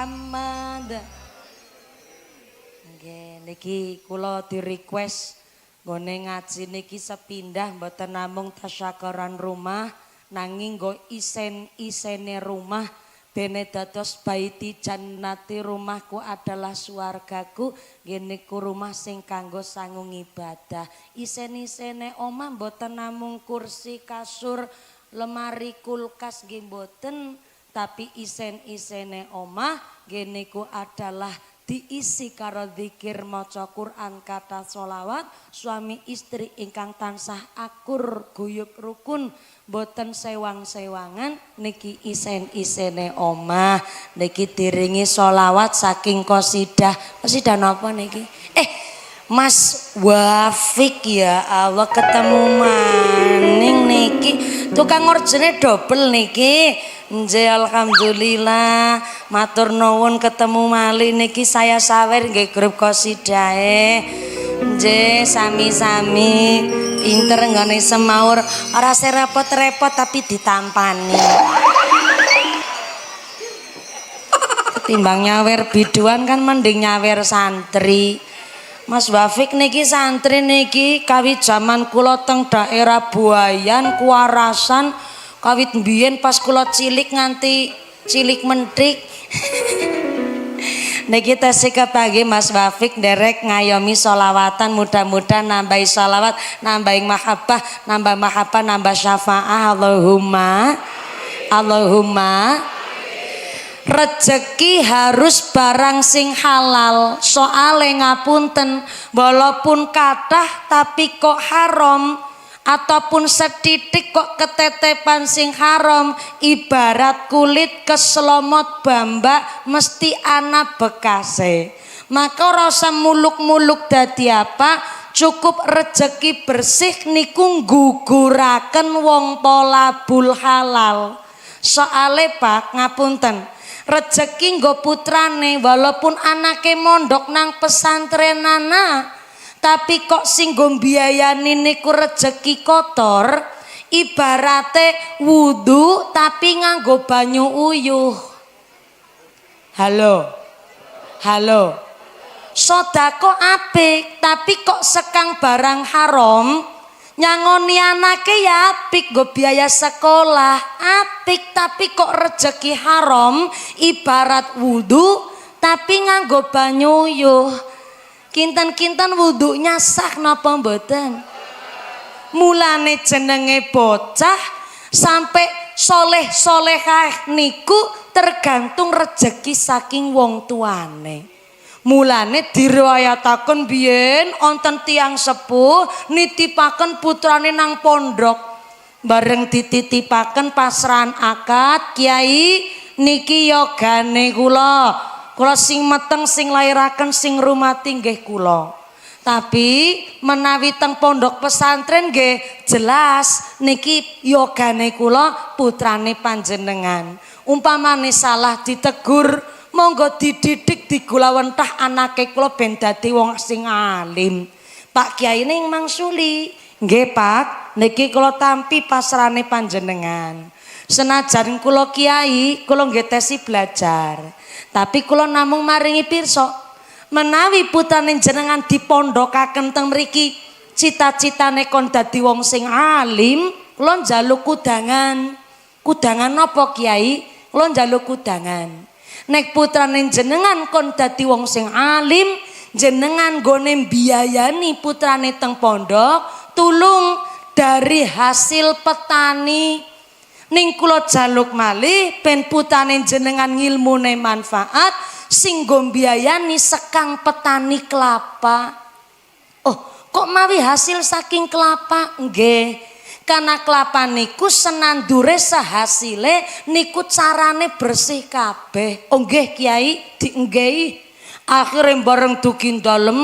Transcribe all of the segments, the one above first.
Muhammad. Nggih niki kula di request nggone ngaji niki sepindah mboten namung tasyakuran rumah nanging nggo isen-isene rumah dene dados baiti jannati rumahku adalah swargaku nggih niku rumah sing kanggo sangung ibadah. Isen-isene omah mboten namung kursi, kasur, lemari, kulkas nggih mboten, tapi isen-isene omah nggih niku adalah diisi karo zikir maca Quran kata sholawat suami istri ingkang tansah akur guyub rukun boten sewang-sewangan niki isen-isene omah niki diringi sholawat saking qasidah napa niki Mas Wafik ya Allah ketemu maning niki tukang orjene double niki. Nggih alhamdulillah matur nuwun ketemu malih niki saya sawer nggih grup qasidahe. Nggih sami-sami pinter nggone semaur ora serepot-repot tapi ditampani. Ketimbang nyawer biduan kan mending nyawer santri. Mas Wafik niki santri niki kawit zaman kula teng daerah Buayan Kuarasan kawit mbiyen pas kula cilik nganti cilik mentik. Niki tesih kepangge Mas Wafik nderek ngayomi sholawatan mudah-mudahan nambahi sholawat nambahi mahabbah nambah syafaah Allahumma rezeki harus barang sing halal soale ngapunten walaupun kathah tapi kok haram ataupun setitik kok ketetepan sing haram ibarat kulit keselomot bamba mesti ana bekase maka rasa muluk-muluk dadi apa cukup rezeki bersih niku guguraken wong tolabul halal soale Pak ngapunten rezeki nggo putrane walaupun anake mondok nang pesantrenana tapi kok sing nggo mbiayani niku rezeki kotor ibarate wudu tapi nganggo banyu uyuh. Halo sodako apik tapi kok sekang barang haram nyangoni anake ya apik nggo biaya sekolah apik tapi kok rezeki haram ibarat wudu tapi nganggo banyu uyuh. Kinten-kinten wudunya sah napa mboten? Mulane jenenge bocah sampai soleh-solehah niku tergantung rezeki saking wong tuane. Mulane diriwayataken biyen wonten tiyang sepuh nitipaken putrane nang pondok. Bareng dititipaken pasrahan akad, Kiai niki yogane kula. Kula sing meteng sing lairaken sing rumati nggih kula. Tapi menawi teng pondok pesantren nggih jelas niki yogane kula putrane panjenengan. Umpamane salah ditegur monggo dididik digulawentah anake kula ben dadi wong sing alim. Pak Kiai ning mangsuli. Nggih Pak, niki kula tampi pasrane panjenengan. Senajan kula kiai, kula nggih tesi belajar. Tapi kula namung maringi pirsa menawi putrane jenengan dipondokaken teng mriki cita-citane kon dadi wong sing alim kula njaluk kudangan. Kudangan napa Kiai? Kula njaluk kudangan. Nek putrane jenengan kon dadi wong sing alim jenengan gone biayani putrane teng pondok tulung dari hasil petani. Ning kula jaluk malih ben putane jenengan ngilmune manfaat sing nggo mbiayani sekang petani kelapa. Oh, kok mawi hasil saking kelapa? Nggih. Karena kelapa niku senandure sahasile niku carane bersih kabeh. Oh nggih Kiai, dienggehi. Akhire bareng dugi dalem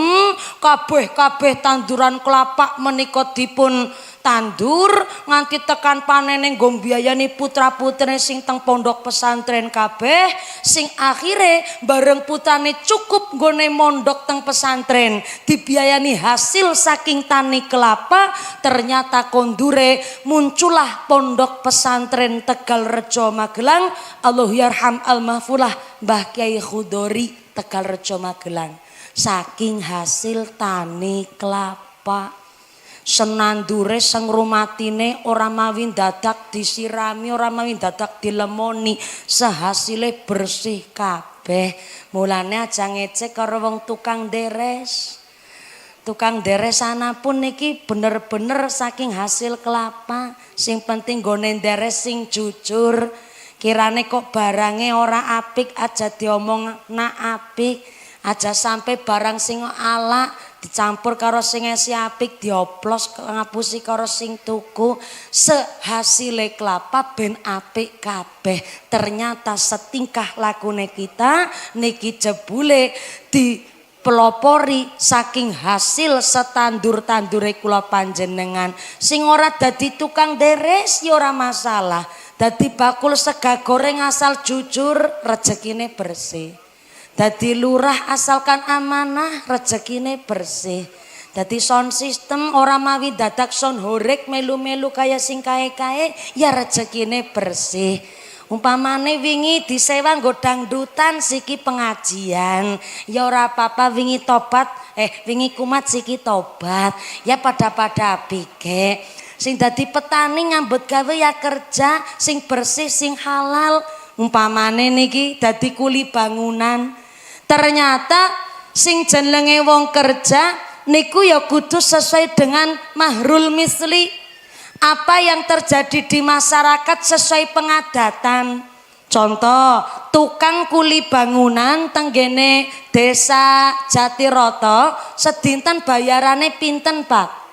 kabeh tanduran kelapa menika dipun tandur nganti tekan panene nggo mbiayani putra-putrine sing teng pondok pesantren kabeh sing akhire bareng putrane cukup nggone mondok teng pesantren dibiayani hasil saking tani kelapa ternyata kondure muncullah pondok pesantren Tegal Rejo Magelang Allah yarham al-mahfulah Mbah Kyai Khudori Tegal Rejo Magelang saking hasil tani kelapa senandure seng rumatine ora mawi dadak disirami ora mawi dadak dilemoni sehasile bersih kabeh mulane aja ngecek karo wong tukang deres anapun niki bener-bener saking hasil kelapa sing penting nggone deres sing jujur kirane kok barange ora apik aja diomong nak apik aja sampai barang sing ala dicampur karo sing esi apik dioplos ngapusi karo sing tuku sehasile kelapa ben apik kabeh ternyata setingkah lakune kita niki jebule di pelopori saking hasil setandur-tandure kula panjenengan sing ora dadi tukang deres ya ora masalah dadi bakul sega goreng asal jujur rezekine bersih dadi lurah asalkan amanah rezekine bersih dadi sound system ora mawi dadak sound horek melu-melu kaya sing kae-kae ya rezekine bersih umpamane wingi disewa nggo dangdutan siki pengajian ya ora apa-apa wingi tobat wingi kumat siki tobat ya pada apike sing dadi petani nyambut gawe ya kerja sing bersih sing halal umpamane niki dadi kuli bangunan ternyata sing jenenge wong kerja niku ya kudu sesuai dengan mahrul misli apa yang terjadi di masyarakat sesuai pengadatan contoh tukang kuli bangunan tenggene desa Jatiroto sedinten bayarane pinten Pak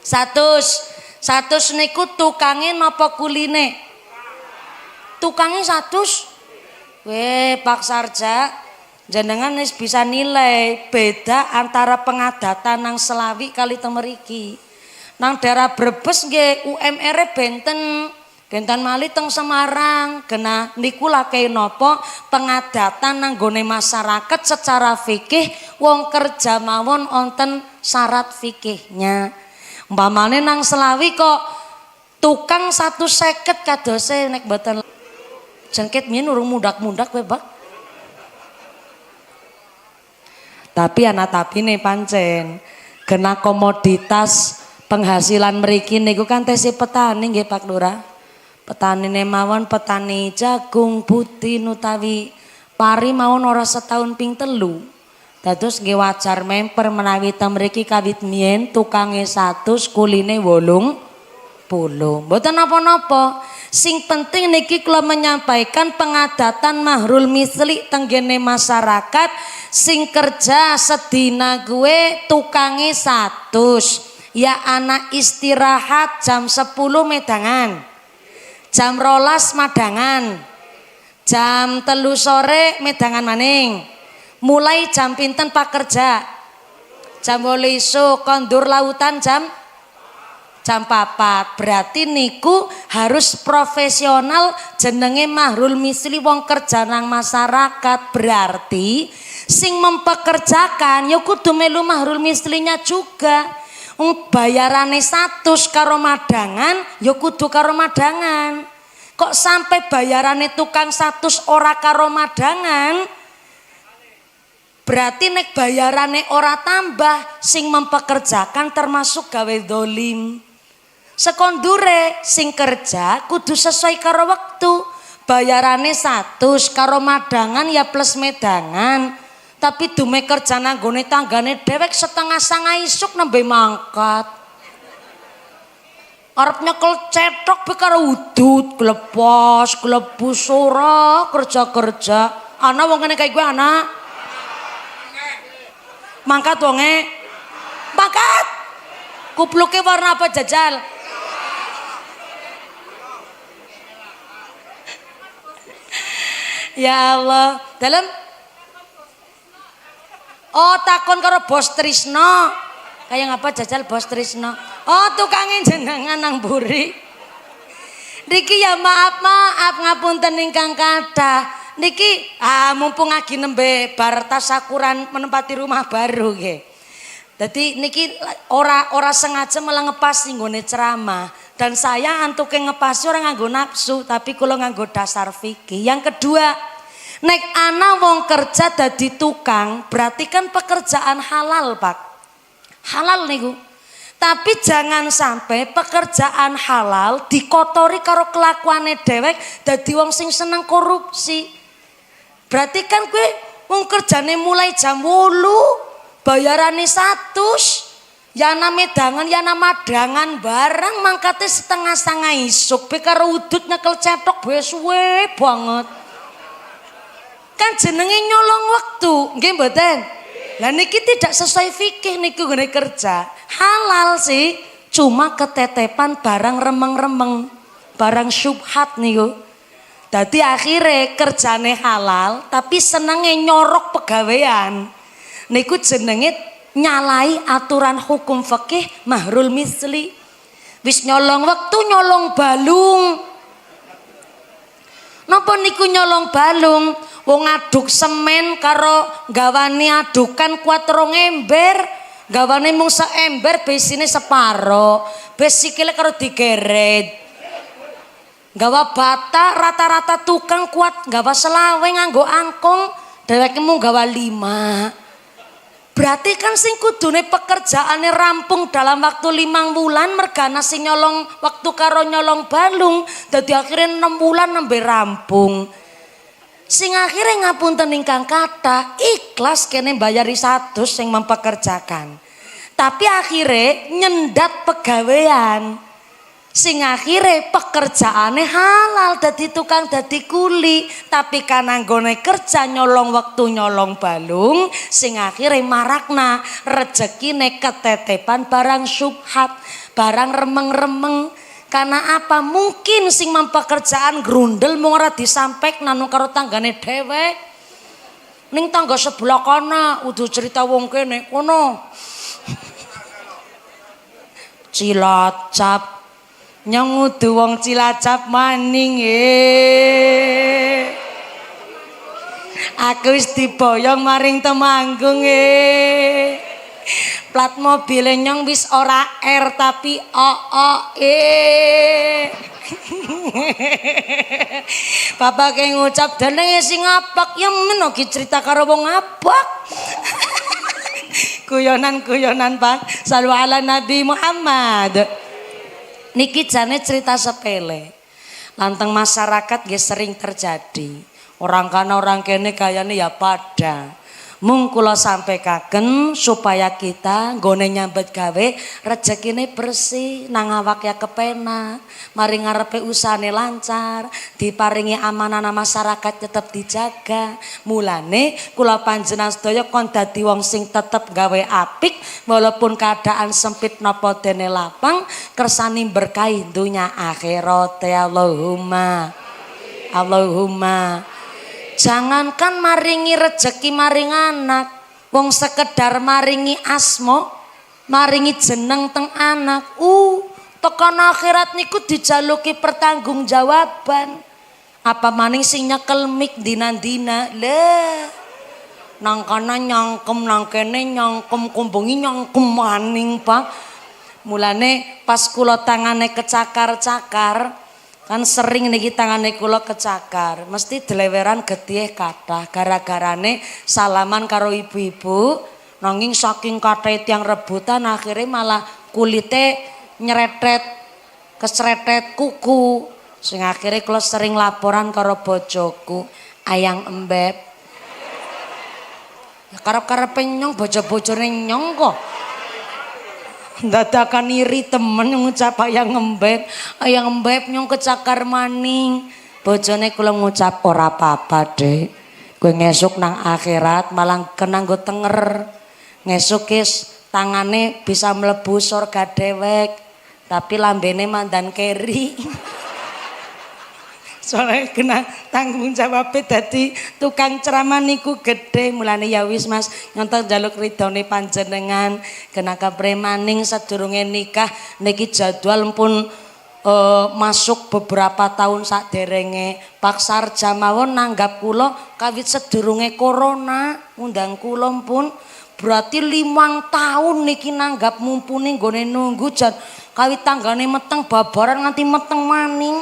100 niku tukange napa kuline tukange 100 Pak Sarja jenengan wis bisa nilai beda antara pengadatan nang Selawi kali temeriki nang daerah Brebes nggih UMR benten malih teng Semarang kena niku lake napa pengadatan nang gone masyarakat secara fikih wong kerja mawon wonten syarat fikihnya umpamane nang Selawi kok tukang 150 kadose nek mboten jengket mien urung mundak-mundak kowe Pak tapi anak tapi nih pancen kena komoditas penghasilan mriki niku kan tesi petani nggih Pak Lurah petanine mawon petani jagung putih utawi pari mawon ora setahun ping 3 dados nggih wajar memper menawi ta mriki kawit mien tukange 100 kuline 80 mboten napa-napa sing penting niki kula menyampaikan pengadatan mahrul misli tenggene masyarakat sing kerja sedina gue tukange 100 ya anak istirahat jam 10 medangan jam 12 madangan jam 3 sore medangan maning mulai jam pinten Pak kerja jam 8 esuk kondur lautan jam 4 berarti niku harus profesional jenenge mahrul misli wong kerja nang masyarakat berarti sing mempekerjakan ya kudu melu mahrul mislinya juga bayarane 100 karo madangan ya kudu karo madangan kok sampai bayarane tukang 100 ora karo madangan berarti nek bayarane ora tambah sing mempekerjakan termasuk gawe dolim sekondure sing kerja kudu sesuai karo waktu bayarane 100 karo madangan ya plus medangan tapi dume kerja nanggone tanggane dewek 7:30 isuk nembe mangkat arep nyekel cetok be karo udut glepos glepus ora kerja ana wong ngene kae kuwi ana mangkat wonge mangkat kupluke warna apa jajal ya Allah dalam Oh, takon karo Bos Trisno. Kayak ngapa jajal Bos Trisno? Oh, tukangin jenengan nang Buri. Niki ya maaf ngapunten ingkang kathah. Niki mumpung lagi nembe bar tasakuran menempati rumah baru nggih. Dadi niki ora sengaja malah ngepas nggone ceramah. Dan saya antuke ngepasi ora nganggo nafsu, tapi kula nganggo dasar fikih. Yang kedua, nek ana wong kerja dadi tukang, berarti kan pekerjaan halal, Pak. Halal niku. Tapi jangan sampai pekerjaan halal dikotori karo kelakuane dhewek dadi wong sing seneng korupsi. Berarti kan kowe wong kerjane mulai jam 8, bayarane 100, yana medangan yana madangan barang mangkate setengah isuk be karo udut nyekel cetok be suwe banget. Kan jenenge nyolong waktu, nggih mboten? Lah niki tidak sesuai fikih niki gone kerja. Halal sih, cuma ketetepan barang remeng-remeng, barang syubhat niku. Dadi akhirnya kerjane halal tapi senenge nyorok pegawean. Niku jenenge nyalai aturan hukum fikih mahrul misli. Wis nyolong wektu nyolong balung. Napa niku nyolong balung? Wong aduk semen karo gawane adukan kuat 2 ember, gawane mung seember besine separo, bes sikile karo digeret. Gawa bata rata-rata tukang kuat gawa selawe nganggo angkong, dheweke mung gawa 5. Berarti kan sing kudune pekerjaane rampung dalam waktu 5 bulan mergana sing nyolong waktu karo nyolong balung, dadi akhirnya 6 bulan nembe rampung. Sing akhirnya ngapunten ingkang kathah ikhlas kene bayari 100 sing mempekerjakan. Tapi akhirnya nyendat pegawean. Sing akhirnya pekerjaane halal dadi tukang dadi kuli, tapi kan anggone kerja nyolong waktu nyolong balung, sing akhirnya marakna rezekine ketetepan barang syubhat, barang remeng-remeng. Karena apa? Mungkin sing mempekerjaan grundel mung ora disampekna nang karo tanggane dhewek. Ning tangga sebelah kana udah cerita wong kene kono. Cilacap nyang udu wong Cilacap maning Aku wis diboyong maring Temanggung Plat mobil nyong wis ora R tapi Bapak kayak ngucap denenge sing ngapak ya men iki cerita karo wong ngapak. Guyonan Pak. Shallu ala Nabi Muhammad. Niki jane cerita sepele. Lanteng masyarakat nggih sering terjadi. Orang kana orang kene kayane ya pada. Mung kula sampaikan supaya kita nggone nyambet gawe rezekine bersih nang awak ya kepenak, mari ngarepe usahane lancar, diparingi amanah masyarakat tetep dijaga. Mulane kula panjenengan sedaya kon dadi wong sing tetep gawe apik walaupun keadaan sempit napa dene lapang, kersani berkahi dunya akhirat ya Allahumma. Allahumma. Jangankan maringi rezeki maring anak, wong sekedar maringi asma, maringi jeneng teng anak. Tekan akhirat niku dijaluki pertanggungjawaban. Apa maning sing nyekel mik dina-dina. Lah. Nang kana nyangkem nang kene nyangkem kumbungi nyangkem maning, Pak. Mulane pas kula tangane kecakar-cakar kan sering niki tangane kula kecakar, mesti deleweran getih kathah gara-garane salaman karo ibu-ibu, nanging saking kathah tiyang rebutan akhirnya malah kulite nyretet kesretet kuku. Sing akhirnya kula sering laporan karo bojoku, ayang embeb. Ya karep-karepe nyong bojo-bojone nyong kok. Dadakan iri temen ngucap ayang embeb nyong kecakar maning. Bojone kula ngucap ora apa-apa Dek, kowe ngesuk nang akhirat malah kena nggo tenger, ngesuk is tangane bisa mlebu surga dewek tapi lambene mandan keri. Soalnya kena tanggung jawab dadi tukang ceramah niku gede. Mulane ya wis Mas, nyontok njaluk ridhone panjenengan kena kapremaning sadurunge nikah niki jadwal pun masuk beberapa tahun saderenge Pak Sarja mawon nanggap kula kawit sedurunge corona ngundang kula pun berarti 5 tahun niki nanggap mumpuni nggone nunggu jan kawit tanggane meteng babaran nganti meteng maning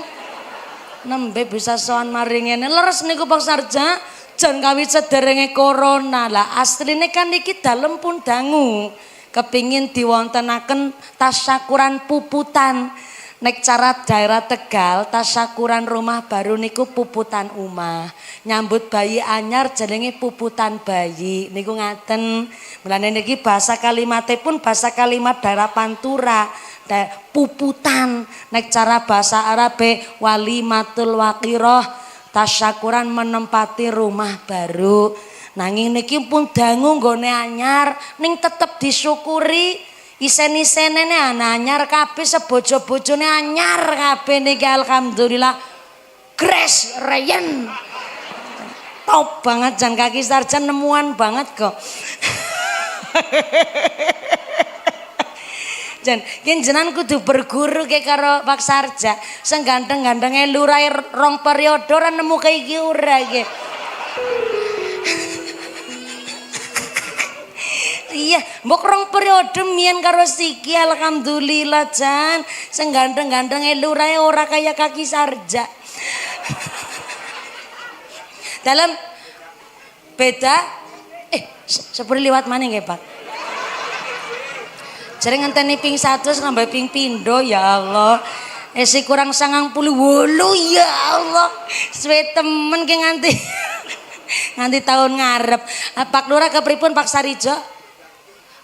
nembe bisa sowan maring ngene leres niku Pak Sarja jan kawit sederenge corona lah asline kan niki dalem pun dangu kepingin diwontenaken tasyakuran puputan nek cara daerah Tegal tasyakuran rumah baru niku puputan umah nyambut bayi anyar jenenge puputan bayi niku ngaten mulane niki bahasa kalimatnya pun bahasa kalimat daerah Pantura puputan nek cara bahasa Arabe walimatul waqiroh tasyakuran menempati rumah baru nanging niki pun dangu nggone anyar ning tetep disyukuri isen-isenene anyar kabeh sebojo-bojone anyar kabeh niki alhamdulillah Grace Ryan top banget jan kaki sarjan nemuan banget kok jan jenengan kudu berguru ke karo Pak Sarja sing ganteng-gantenge lurai rong periode ora nemu kayak iki ora iki iya mbok rong periode mien karo siki alhamdulillah jan sing ganteng-gantenge lurai ora kaya kaki Sarja dalam beda sepuri liwat mana nggih Pak jarang ngenteni ping 1 sampai ping pindo ya Allah esi kurang 98 ya Allah suwe temen ki nganti nganti tahun ngarep Pak Lurah kepripun Pak Sarijo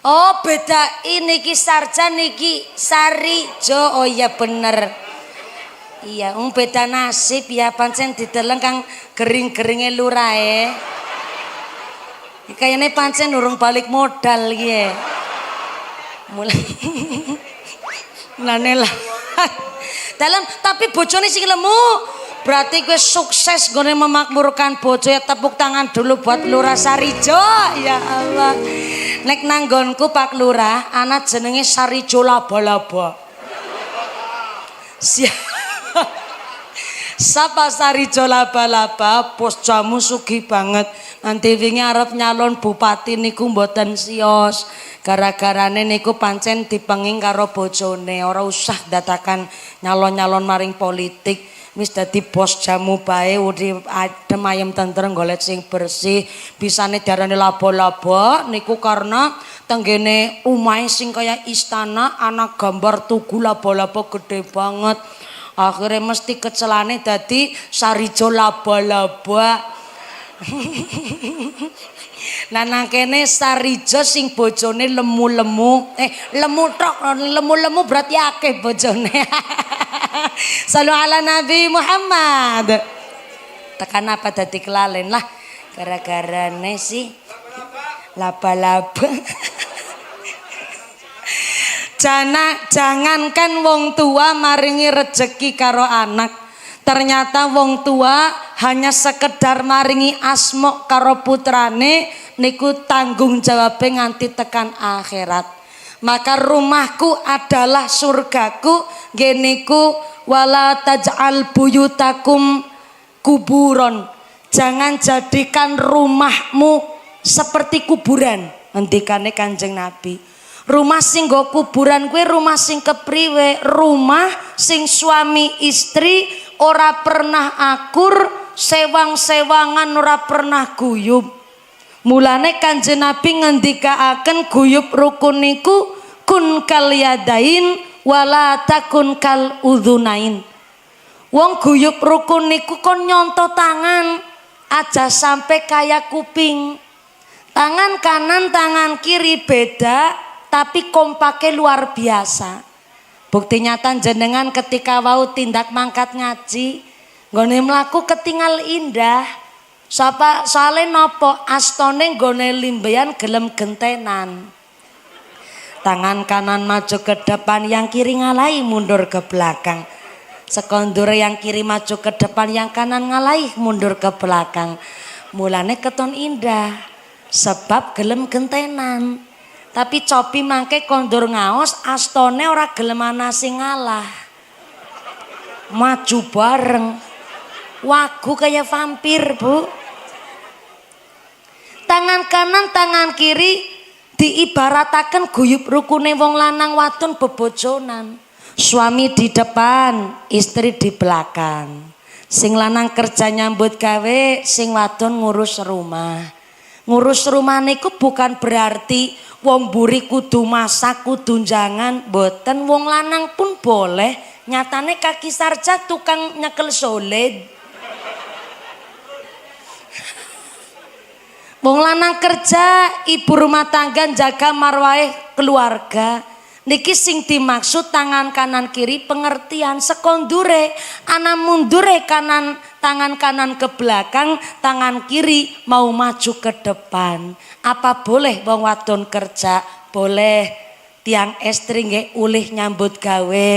oh beda ini ki Sarja niki Sarijo oh iya bener iya beda nasib ya pancen dideleng kang gering-geringe lurae kayaknya pancen urung balik modal ya mulane lah dalam tapi bojone sing lemu berarti gue sukses gue memakmurkan bojo ya tepuk tangan dulu buat Lurah Sarijo ya Allah nek nanggonku Pak Lurah anak jenenge Sarijo laba-laba Sapa Sarijo laba-laba pos jamu sugih banget nanti wingi arep nyalon bupati niku mboten sios gara-garane niku pancen dipenging karo bojone ora usah dadakan nyalon-nyalon maring politik wis dadi bos jamu bae urip adem ayem tentrem golek sing bersih bisane diarani laba-laba niku karena tenggene umahe sing kaya istana anak gambar tugu laba-laba gede banget akhirnya mesti kecelane dadi Sarijo laba-laba nah nang kene Sarijo sing bojone lemu-lemu lemu tok lemu-lemu berarti akeh bojone Sallu ala Nabi Muhammad tekan apa dadi kelalen lah gara-garane sih laba-laba jangankan wong tua maringi rejeki karo anak ternyata wong tua hanya sekedar maringi asma karo putrane niku tanggung jawabe nganti tekan akhirat maka rumahku adalah surgaku geniku wala taj'al buyutakum kuburon jangan jadikan rumahmu seperti kuburan ngendikane Kanjeng Nabi rumah sing nggo kuburan kuwi rumah sing kepriwe rumah sing suami istri ora pernah akur sewang-sewangan ora pernah guyub mulane Kanjeng Nabi ngendikaaken guyub rukun niku kun kal yadain wala takun kal udhunain wong guyub rukun niku kon nyonto tangan aja sampai kaya kuping tangan kanan tangan kiri beda tapi kompake luar biasa bukti nyata jenengan ketika wau tindak mangkat ngaji nggone mlaku ketinggal indah soale nopo astone nggone limbeyan gelem gentenan tangan kanan maju ke depan yang kiri ngalai mundur ke belakang sekondure yang kiri maju ke depan, yang kanan ngalaih mundur ke belakang. Mulane keton indah sebab gelem gentenan. Tapi copi mangke kondur ngaos astone ora gelem ana sing ngalah. Maju bareng. Wagu kayak vampir, Bu. Tangan kanan tangan kiri diibarataken guyub rukune wong lanang wadon bebojonan. Suami di depan, istri di belakang. Sing lanang kerja nyambut gawe, sing wadon ngurus rumah. Ngurus rumah niku bukan berarti wong buri kudu masak, kudu jangan, boten. Wong lanang pun boleh. Nyatane kaki sarja tukang nyekel solid. Wong lanang kerja, ibu rumah tangga jaga marwah keluarga. Niki sing dimaksud tangan kanan kiri pengertian sekondure, ana mundure kanan tangan kanan ke belakang, tangan kiri mau maju ke depan. Apa boleh wong wadon kerja? Boleh. Tiang estri nggih ulih nyambut gawe.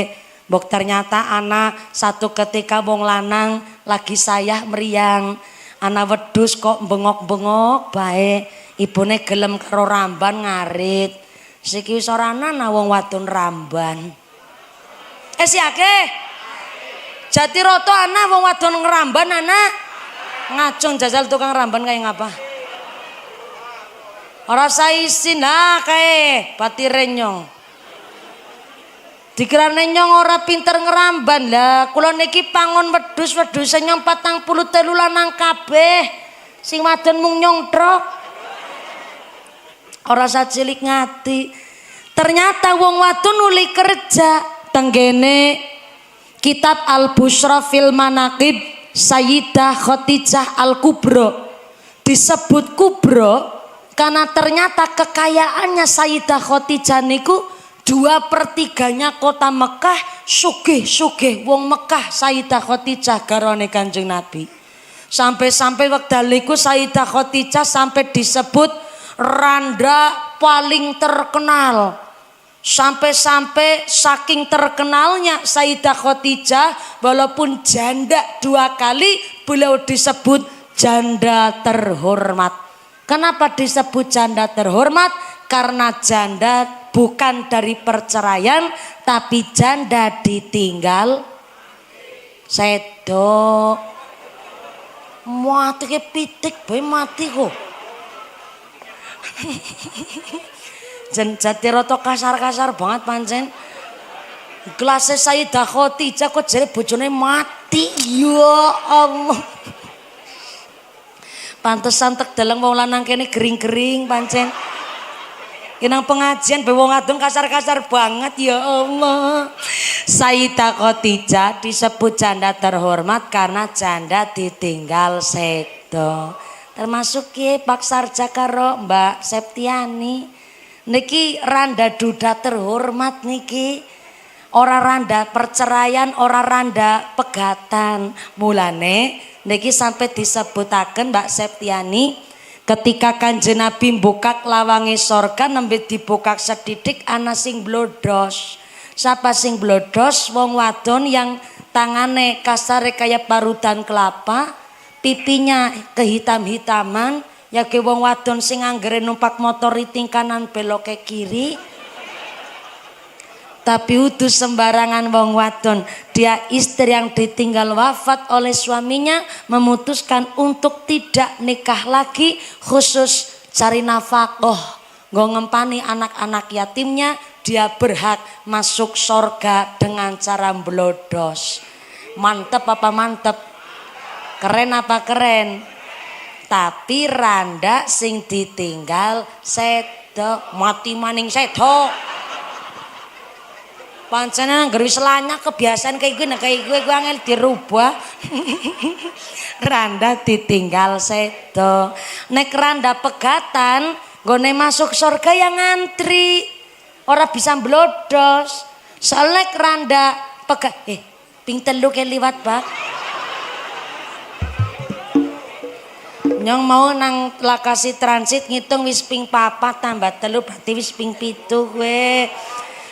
Mbok ternyata anak satu ketika wong lanang lagi sayah meriang. Anak wedhus kok bengok-bengok bae. Ibune gelem karo ramban ngarit. Siki wis ora ana wong wadon ramban. Siake. Jatiroto ana wong wadon ngeramban ana. Ngacung jajal tukang ramban kaya ngapa? Ora saisin kae batire nyong. Dikirane nyong ora pinter ngeramban lah. Kula niki pangon wedhus nyong 43 lanang kabeh. Sing wadon mung nyong trok. Ora sacilik ngati. Ternyata wong wadon uli kerja tenggene kitab Al-Busyra fil Manaqib Sayyidah Khadijah Al-Kubra. Disebut kubra karena ternyata kekayaannya Sayyidah Khadijah niku 2/3 kota Mekah sugih wong Mekah Sayyidah Khadijah garwane Kanjeng Nabi. Sampai-sampai wekdal iku Sayyidah Khadijah sampai disebut randa paling terkenal. Sampai-sampai saking terkenalnya Sayyidah Khadijah walaupun janda 2 kali beliau disebut janda terhormat. Kenapa disebut janda terhormat? Karena janda bukan dari perceraian tapi janda ditinggal sedo. Mati ke pitik boy mati kok. Jatiroto kasar-kasar banget pancen. Gelasnya Sayyidah Khadijah kok jare bojone mati. Ya Allah. Pantesan tek deleng wong lanang kene gering-gering pancen. Kinang pengajian be wong adon kasar-kasar banget ya Allah. Sayyidah Khadijah disebut janda terhormat karena janda ditinggal sedo. Termasuk ki Pak Sarja karo Mbak Septiani. Niki randa duda terhormat niki. Ora randa perceraian, ora randa pegatan. Mulane niki sampai disebutaken Mbak Septiani ketika Kanjeng Nabi mbukak lawange sorga nembe dibukak sedidik ana sing blodos. Siapa sing blodos? Wong wadon yang tangane kasare kaya parutan kelapa, pipinya kehitam-hitaman, ya ke wong wadon sing anggere numpak motor riting kanan belok ke kiri. Tapi utuh sembarangan wong wadon. Dia istri yang ditinggal wafat oleh suaminya memutuskan untuk tidak nikah lagi, khusus cari nafkah, nggo ngempani anak-anak yatimnya. Dia berhak masuk sorga dengan cara blodos. Mantep apa mantep? Keren apa keren? Tapi randa sing ditinggal sedo, mati maning sedo. Pancen ngger wis lanyak kebiasaan kayak gue angel dirubah. Randa ditinggal sedo. Nek randa pegatan nggone masuk surga yang ngantri. Ora bisa blodos. Soalnya randa pegat ping telu ke liwat bak. Nyong mau nang lakasi transit ngitung wis ping 4 tambah 3 berarti wis ping 7 gue.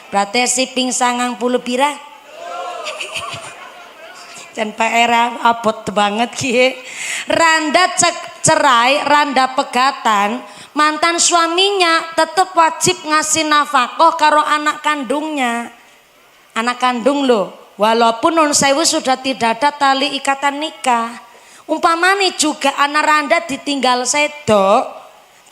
Berarti si ping 90 pira? dan PR abot banget ki. Randa cerai, randa pegatan, mantan suaminya tetap wajib ngasih nafkah karo anak kandungnya. Anak kandung loh, walaupun non sewu sudah tidak ada tali ikatan nikah. Umpamane juga anak randa ditinggal sedo,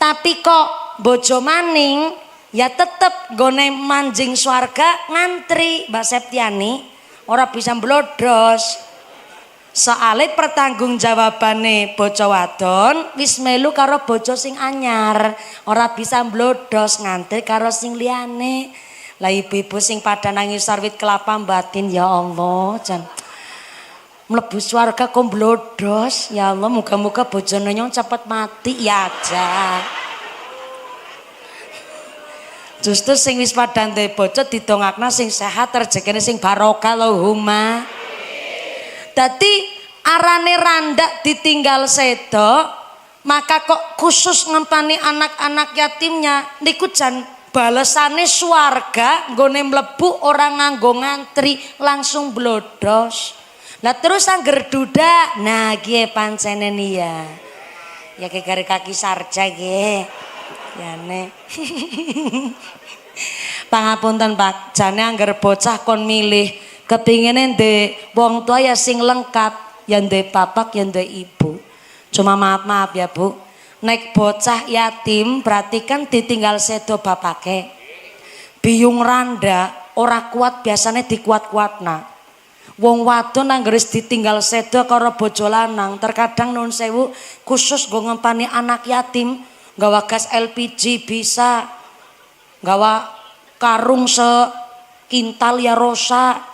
tapi kok bojo maning, ya tetep gone manjing swarga ngantri Mbak Septiani, ora bisa mblodos. Soale pertanggung jawabane bojo wadon wis melu karo bojo sing anyar, ora bisa mblodos ngantri karo sing liyane. Lah ibu-ibu sing pada nangis sarwit kelapa batin, ya Allah, jan mlebu swarga kok mblodos. Ya Allah, muga-muga bojone nyong cepet mati ya aja. Justru sing wis padha ndek bojo didongakna sing sehat, rezekine sing barokah Allahumma. Dadi arane randak ditinggal sedo, maka kok khusus ngempani anak-anak yatimnya niku jan balesane swarga nggone mlebu orang nganggo ngantri langsung blodos. Lah terus angger duda, nah gie pancene ya. Ya gegari kaki sarja gie. Ya ne. Pangapunten Pak, jane angger bocah kon milih kepingine ndek wong tua ya sing lengkap, ya ndek bapak ya ndek ibu. Cuma maaf ya Bu, nek bocah yatim berarti kan ditinggal sedo bapake. Biyung randa ora kuat biasanya dikuat-kuatna. Wong wadon anggeris ditinggal sedo karo bojo lanang, terkadang nun sewu khusus go ngempani anak yatim, gawa gas LPG bisa, gawa karung sekintal ya rosa.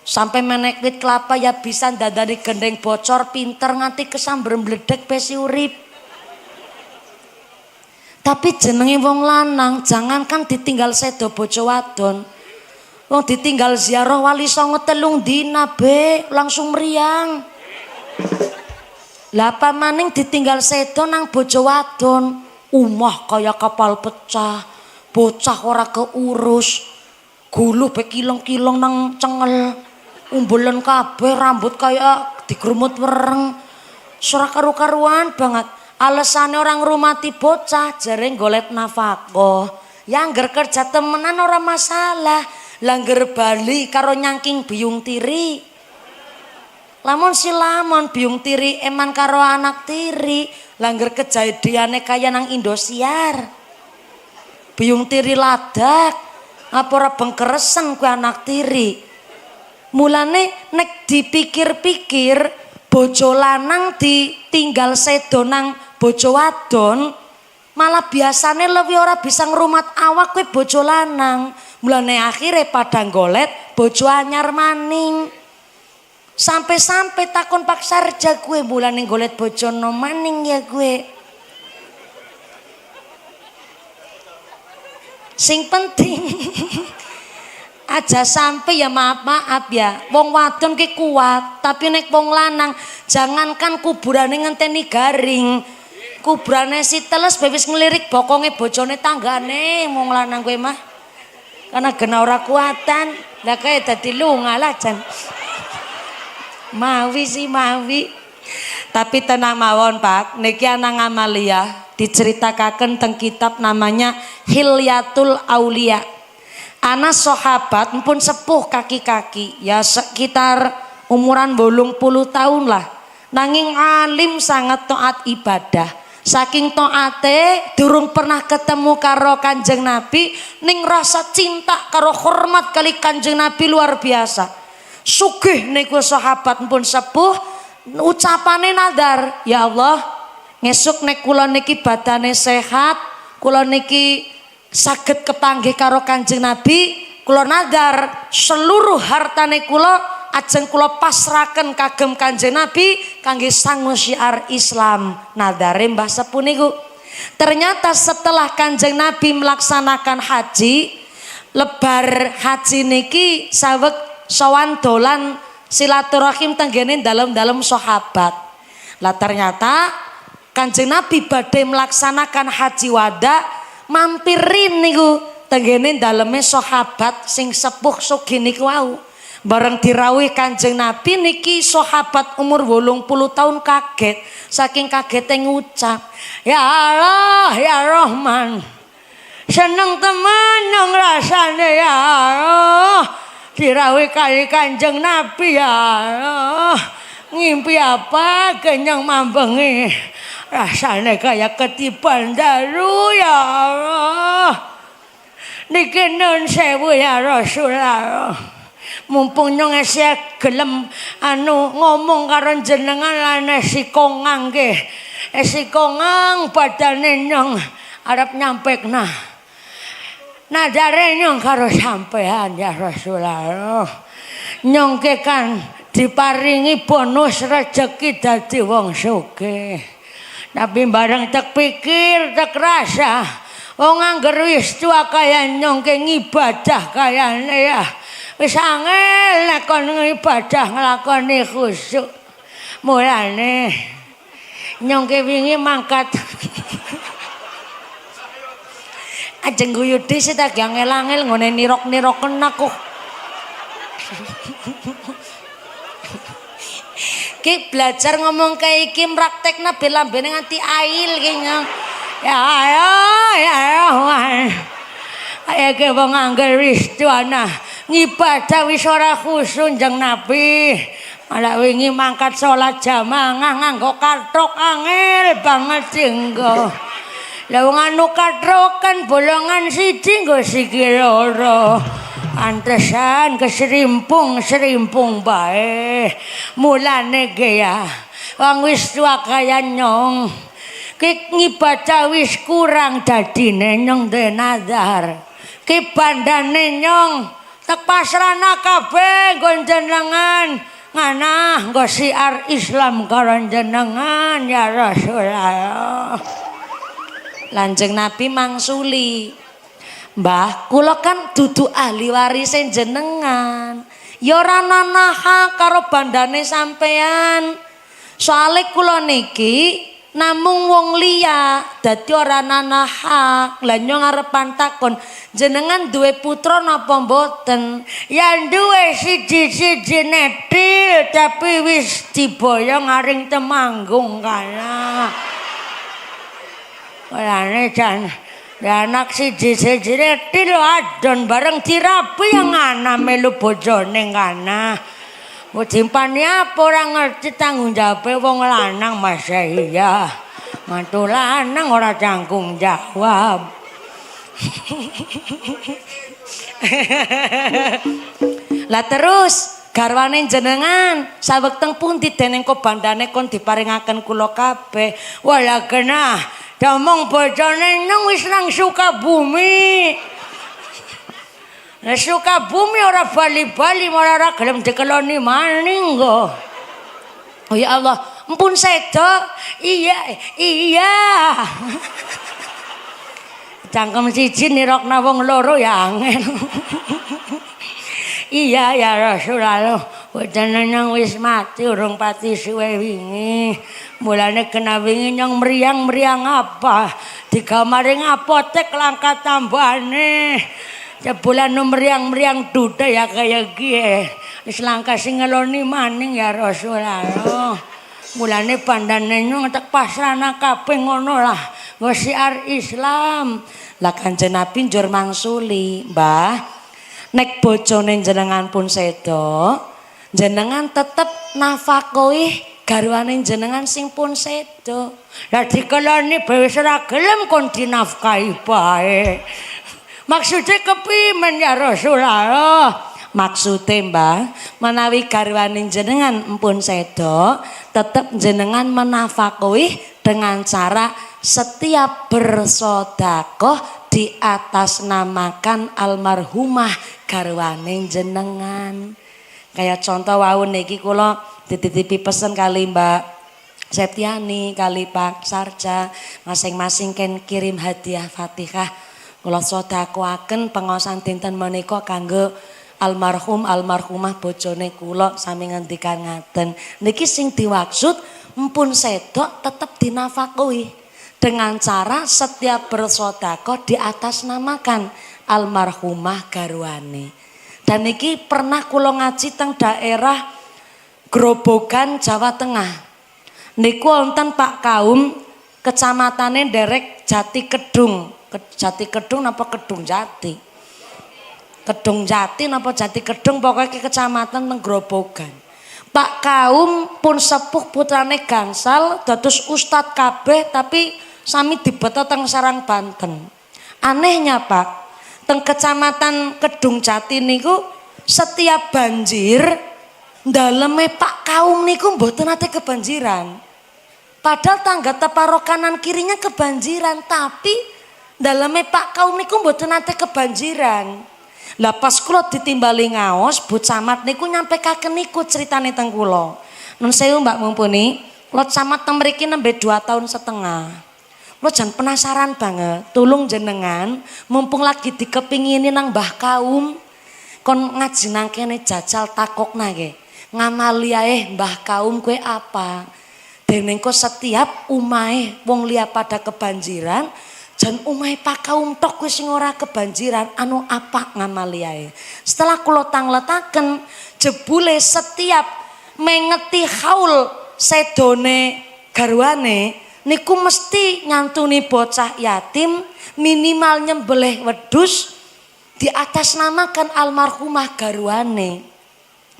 Sampai menek wit kelapa ya bisa dadani gendeng bocor, pinter nganti kesamber mbledek pesi urip. Tapi jenenge wong lanang jangankan ditinggal sedo bojo wadon, wong ditinggal ziarah wali songo 3 dina be langsung meriang. Lah apa maning ditinggal sedo nang bojo wadon, umah kaya kapal pecah, bocah ora keurus, gulu be kilong-kilong nang cengel. Umbulan kabeh, rambut kayak digrumut wereng. Ora karu-karuan banget. Alesane orang rumati bocah jare golek nafkah. Ya angger kerja temenan ora masalah. Langger bali karo nyangking biyung tiri. Lamun silamon biyung tiri eman karo anak tiri, langger kejadiane kaya nang Indosiar. Biyung tiri ladak, apa ora bengkeresen kuwi anak tiri. Mulane nek dipikir-pikir bojo lanang ditinggal sedo nang bojo wadon malah biasane lebih ora bisa ngrumat awak kuwi bojo lanang. Mulane akhire pada golet bojo anyar maning. Sampai-sampai takon Pak Sarja gue mulane golet bojo no maning ya gue. Sing penting aja sampai ya maaf ya wong wadon ki kuat, tapi nek wong lanang jangankan kuburane ngenteni garing, kuburane si teles wis ngelirik bokonge bojone tanggane wong lanang kowe mah karena gena ora kuatan lah kaya dadi lunga lah jan mawi sih mawi. Tapi tenang mawon Pak, niki ana Amalia diceritakaken teng kitab namanya Hilyatul Aulia. Anak sahabat pun sepuh kaki-kaki ya sekitar umuran 80 tahun lah, nanging alim sangat taat ibadah. Saking taate durung pernah ketemu karo Kanjeng Nabi ning rasa cinta karo hormat kali Kanjeng Nabi luar biasa. Sugih niku sahabat pun sepuh, ucapane nadar, ya Allah ngesuk nek kula niki badane sehat, kula niki saged kepanggih karo Kanjeng Nabi, kula nadar seluruh hartane kula ajeng kula pasraken kagem Kanjeng Nabi kangge sangu syiar Islam. Nadare mbah sepuh niku. Ternyata setelah Kanjeng Nabi melaksanakan haji, lebar haji niki saweg sowan dolan silaturahim tenggene dalem-dalem sahabat. Lah ternyata Kanjeng Nabi badhe melaksanakan haji wada mampirin niku tenggene daleme sahabat sing sepuh sugih niku wau. Bareng dirawuhi Kanjeng Nabi niki sahabat umur 80 tahun kaget, saking kagete ngucap, "Ya Allah, ya Rahman. Seneng temen yang rasane ya Allah. Dirawuhi kali Kanjeng Nabi ya Allah. Ngimpi apa kenyang mambengi. Rasane kaya ketiban daru ya Allah. Niki nun sewu ya Rasulullah. Mumpung nyong esih gelem ngomong karo jenengan lan sikongang nggih. Sikongang badane nyong arep nyampekna. Nadare nyong karo sampean ya Rasulullah. Nyong ke kan diparingi bonus rejeki dadi wong sugih. Tapi bareng tek pikir tek rasa wong angger wis tua kaya nyong ke ngibadah kayane ya. Wis angel nek kon ibadah nglakoni khusyuk. Mulane nyong ke wingi mangkat. Ajeng guyu dhisik ta angel-angel ngene nirok-niroken aku. Ki belajar ngomong kayak iki praktekna belambene nganti ail ki nyong. Ya ayo ya ayo ke wong angger wis tuana. Ngibadah wis ora khusyuk Kanjeng Nabi. Malah wingi mangkat salat jamaah nganggo kathok angel banget singgo. Lah wong anu katrokan bolongan siji nggo sikil loro. Pantesan keserimpung bae. Mulane ge ya wong wis tua kaya nyong. Ki ngibadah wis kurang dadine nyong duwe nazar. Ki bandane nyong tak pasrahna kabeh nggo jenengan nganah nggo siar Islam karo jenengan ya Rasulullah. Lanjeng Nabi mangsuli, "Mbah, kula kan dudu ahli waris jenengan. Ya ora nanaha karo bandane sampean. Soale kula niki namung wong liya, dadi ora nanaha." Lah nyong arepan takon, "Jenengan duwe putra napa mboten?" "Ya duwe siji-siji netil, tapi wis diboyong aring Temanggung kana." Mulane jan anak siji-siji netil adon bareng dirabi yang ana melu bojone kana. Mau dimpani apa ora ngerti tanggung jawabe wong lanang Mas iya. Mantu lanang ora tanggung jawab. Lah terus garwane jenengan sawekteng pundi dening kobandane kon diparingaken kula kabeh. Wala genah domong bojone nang wis nang Sukabumi. Lah Sukabumi ora bali-bali ora gelem dikeloni maning kok. Oh ya Allah, ampun sedo. Iya. Cangkem siji nirokna wong loro ya angel. Iya ya Rasulullah, bojone nang wis mati urung pati suwe wingi. Mulane kena wingi nyong meriang apa? Digamaring apotek langka tambane. Jebolan meriang duda ya kaya gie. Wis langka sing ngeloni maning ya Rasulullah. Mulane bandane nyong tak pasrahna kabeh ngono lah. Nggo siar Islam. Lah Kanjeng Nabi njur mangsuli, "Mbah, nek bojone jenengan pun sedo, jenengan tetep nafakoi garwane jenengan sing pun sedo. Lah dikeloni wis ora gelem kon dinafkahi bae." Maksude kepimen ya Rasulullah? Maksude Mbah, menawi garwane jenengan empun sedo, tetep jenengan menafakoi dengan cara setiap bersedekah di atas namakan almarhumah garwane jenengan. Kayak contoh wau niki kula dititipi pesen kali Mbak Septiani kali Pak Sarja, masing-masing ken kirim hadiah Fatihah. Kula sedekahaken pengaosan dinten menika kanggo almarhumah bojone kula sami ngendikan ngaten. Niki sing dimaksud empun sedok tetep dinafakoi dengan cara setiap bersedekah di atas namakan almarhumah garwane. Dan iki pernah kula ngaji teng daerah Grobogan Jawa Tengah. Niku wonten Pak Kaum kecamatane derek Jati Kedung. Jati Kedung napa Kedung Jati? Kedung Jati napa Jati Kedung, pokoknya kecamatan teng Grobogan. Pak Kaum pun sepuh putrane gangsal dados ustad kabeh tapi sami dibeto teng Serang Banten. Anehnya Pak, teng kecamatan Kedung Jati niku setiap banjir daleme Pak Kaum niku mboten nate kebanjiran. Padahal tangga teparo kanan kirinya kebanjiran, tapi daleme Pak Kaum niku mboten nate kebanjiran. Lah pas kula ditimbali ngaos, Bu Camat niku nyampekaken niku critane teng kula. Nun sewu Mbak mumpuni, kula camat teng mriki nembe 2 tahun setengah. Lo jangan penasaran banget, tulung jenengan mumpung lagi dikepingini nang Mbah Kaum kon ngaji nang kene jajal takokna nggih. Ngamali ae Mbah Kaum kowe apa? Dene kok setiap umahe wong liya pada kebanjiran, jan umahe Pak Kaum tok wis sing ora kebanjiran, anu apa ngamali ae. Setelah kula tangletaken, jebule setiap mengeti haul sedone garwane niku mesti nyantuni bocah yatim, minimal nyembelih wedhus di atas namakan almarhumah garwane.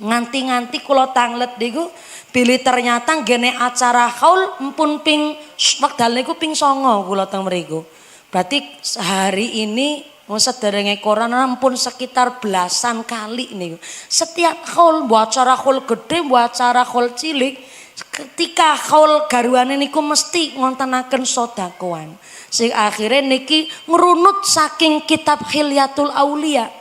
Nganti-nganti kula tanglet niku bilih ternyata gene acara haul empun ping wekdal niku ping 9 kula teng mriku. Berarti hari ini sederenge corona empun sekitar belasan kali niku. Setiap haul buat acara haul gede, buat acara haul cilik, ketika haul garwane niku mesti ngontenaken sodakoan. Sing akhirnya niki ngerunut saking kitab Hilyatul Aulia.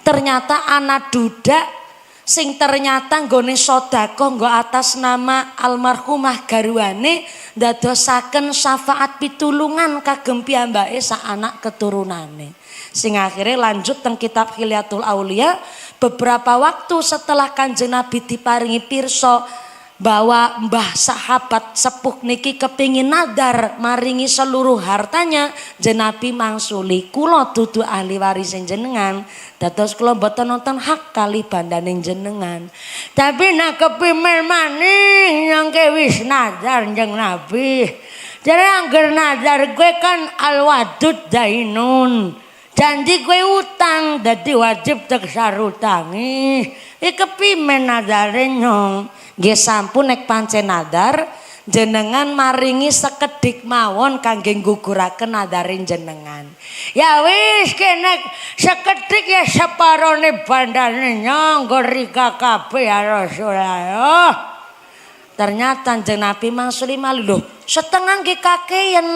Ternyata anak duda sing ternyata nggone sodako nggo atas nama almarhumah garwane ndadosaken syafaat pitulungan kagem piyambake sak anak keturunane. Sing akhirnya lanjut teng kitab Hilyatul Aulia, beberapa waktu setelah Kanjeng Nabi diparingi pirsa bahwa mbah sahabat sepuh niki kepingin nadar maringi seluruh hartanya, Nabi mangsuli kula dudu ahli waris jenengan, dados kula mboten nonton hak kali bandaning jenengan, tapi nak kepimil maning yang wis nadar njeng Nabi. Jadi angger nadar gue kan alwadud dainun, janji gue utang dadi wajib teksar utangi. Kepimen nadare nyong. Nggih sampun nek pancen nadar jenengan maringi sekedik mawon kangge ngguguraken nadare jenengan. Ya wis kenek sekedik ya separone bandane nyong nggo rika kabeh ya Rasulullah. Ternyata Kanjeng Nabi mangsuli malih lho, setengah nggih kakeyen,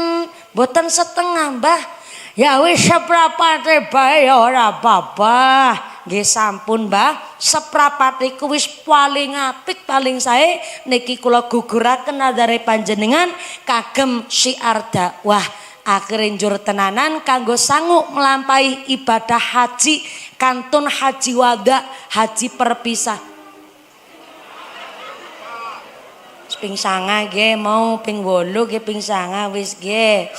mboten setengah Mbah. Ya wis seprapate bae ya ora apa-apa. Nggih sampun Mbah, seprapat iku wis paling apik paling sae niki kula guguraken nadare panjenengan kagem syiar dakwah. Akhire njur tenanan kanggo sanggup nglampahi ibadah haji kantun haji wada, haji perpisah. Ping 9 nggih mau ping 8 nggih ping 9 wis nggih.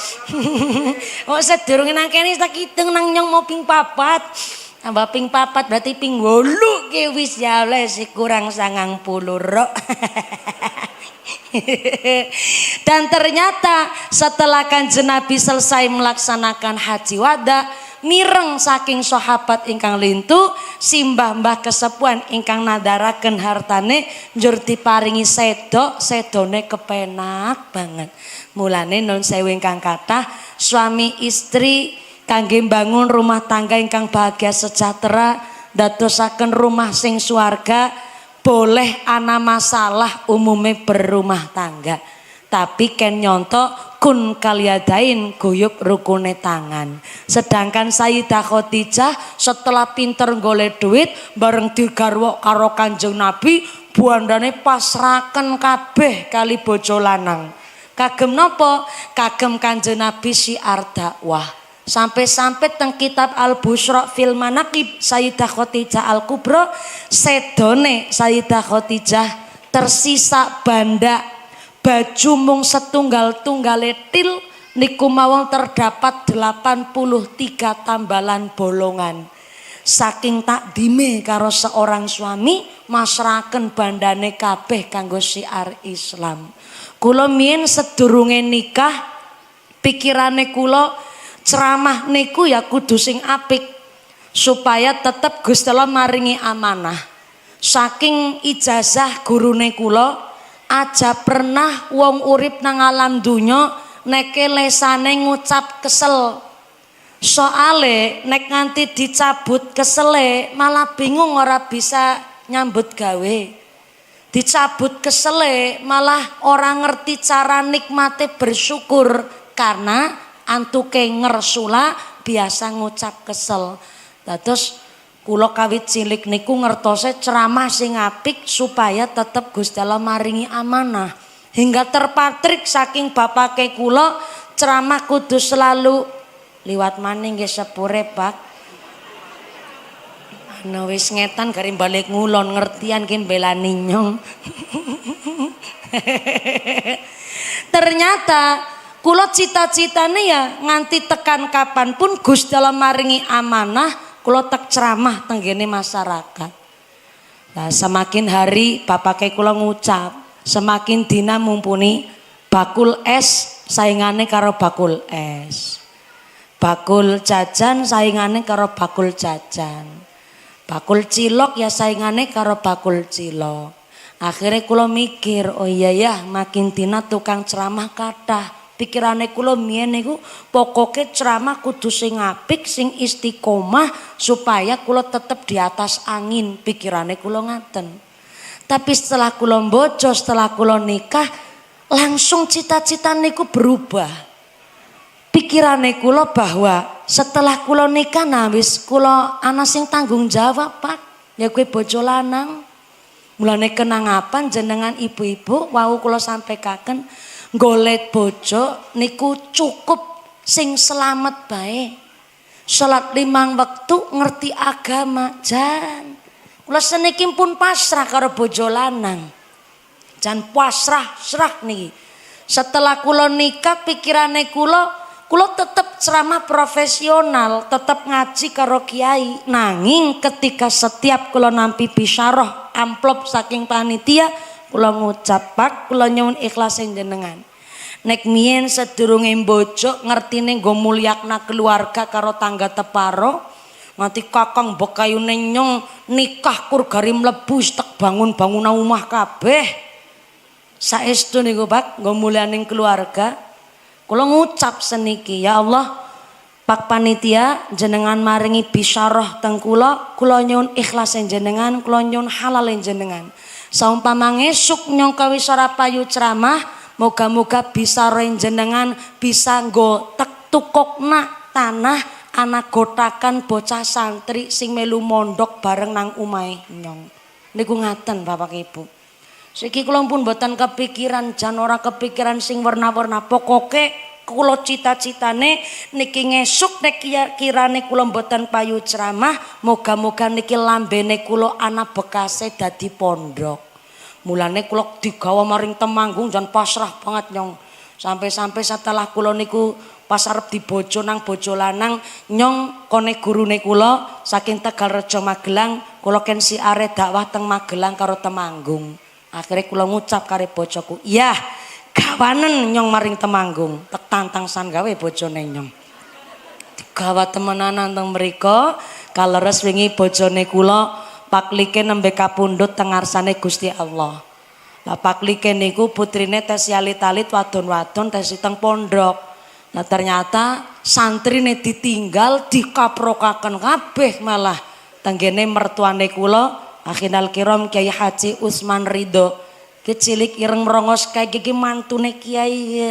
Oh sedurunge nang kene tak hitung nang nyong mau ping 4. Tambah ping 4 berarti ping 8 ki wis ya oleh si kurang 90 rok. Dan ternyata setelah Kanjeng Nabi selesai melaksanakan haji wada, mireng saking sahabat ingkang lintu simbah mbah kesepuhan ingkang nadaraken hartane njur diparingi sedone kepenak banget. Mulane nun sewu ingkang kathah suami istri kangge mbangun rumah tangga ingkang bahagia sejahtera, dadosaken rumah sing swarga, boleh ana masalah umume berumah tangga. Tapi ken nyontok kun kaliadain guyub rukune tangan. Sedangkan Sayyidah Khadijah setelah pinter golek duit bareng digarwa karo Kanjeng Nabi, buandane pasraken kabeh kali bojo lanang. Kagem napa? Kagem Kanjeng Nabi syiar dakwah. Sampai-sampai teng kitab Al-Busyra fil Manaqib Sayyidah Khadijah Al-Kubra, sedone Sayyidah Khadijah tersisa banda baju mung setunggal-tunggale til niku mawon terdapat 83 tambalan bolongan. saking takdime karo seorang suami masraken bandane kabeh kanggo syiar Islam. Kula mien sedurunge nikah pikirane kula ceramah niku ya kudu sing apik supaya tetep Gusti Allah maringi amanah. Saking ijazah gurune kula aja pernah wong urip nang alam donya neke lesane ngucap kesel. Soale nek nganti dicabut kesele malah bingung ora bisa nyambut gawe. Dicabut kesele malah orang ngerti cara nikmate bersyukur karena antuke ngersula biasa ngucap kesel. Dados kula kawit cilik niku ngertose ceramah sing apik supaya tetep Gusti Allah maringi amanah. Hingga terpatrik saking bapake kula ceramah kudu selalu liwat maning nggih sepure Pak. Ana wis ngetan gari balik ngulon ngertian ki belani nyong. Ternyata kula cita-citane ya nganti tekan kapanpun Gusti Allah maringi amanah kula tek ceramah tenggene masyarakat. Nah, semakin hari bapake kula ngucap, semakin dina mumpuni bakul es saingane karo bakul es. Bakul jajan saingane karo bakul jajan. Bakul cilok ya saingane karo bakul cilok. Akhirnya kula mikir, oh iya ya makin dina tukang ceramah kathah. Pikirane kula mien niku pokoke ceramah kudu sing apik, sing istiqomah supaya kula tetep di atas angin. Pikirane kula ngaten. Tapi setelah kula bojo, setelah kula nikah, langsung cita-cita niku berubah. Pikirane kula bahwa setelah kula nikah nah wis kula ana sing tanggung jawab Pak. Ya kowe bojo lanang. Mulane kenangapan jenengan ibu-ibu wau kula sampaikan golek bojo niku cukup sing selamat bae. Salat 5 wektu ngerti agama jan. Kula seniki pun pasrah karo bojo lanang. Jan pasrah srah niki. Setelah kula nikah pikirane kula tetap ceramah profesional, tetap ngaji karo kiai. Nanging ketika setiap kula nampi bisyarah amplop saking panitia, kula ngucap Pak, kula nyuwun ikhlas jenengan. Nek mien sedurunge bojo ngertine nggo mulyakna keluarga karo tangga teparo, nganti kakang bekayune nyong nikah kur gari mlebu tek bangun-bangun omah kabeh. Saestu niku Pak, nggo mulyaning keluarga. Kula ngucap seniki, ya Allah, Pak Panitia jenengan maringi bisyarah teng kula nyuwun ikhlas jenengan, kula nyuwun halal jenengan. Saumpama ngesuk nyong kawis ora payu ceramah, moga-moga bisa jenengan bisa nggo tek tukokna tanah anak gotakan bocah santri sing melu mondok bareng nang umahe nyong. Niku ngaten Bapak Ibu. Saiki kula pun mboten kepikiran jan ora kepikiran sing warna-warna. Pokoke kula cita-citane niki ngesuk nek kirane kula mboten payu ceramah, moga-moga niki lambene kula ana bekase dadi pondok. Mulane kula digawa maring Temanggung jan pasrah banget nyong. Sampai-sampai setelah kula niku pas arep dibojo nang bojo lanang, nyong kone gurune kula saking Tegalrejo Magelang, kula ken siare dakwah teng Magelang karo Temanggung. Akhirnya kula ngucap kare bojoku, iya gawanen nyong maring Temanggung, tek tantang san gawe bojone nyong. Digawa temenanan teng mriko, kaleres wingi bojone kula paklike nembe kapundhut teng ngarsane Gusti Allah. Lah paklike niku putrine tes alit-alit wadon-wadon tes teng pondok. Nah ternyata santrine ditinggal dikaprokaken kabeh malah tenggene mertuane kula. Akhinal kiram Kiai Haji Usman Ridho kecilik ireng merongos kayak gigi mantune Kiai.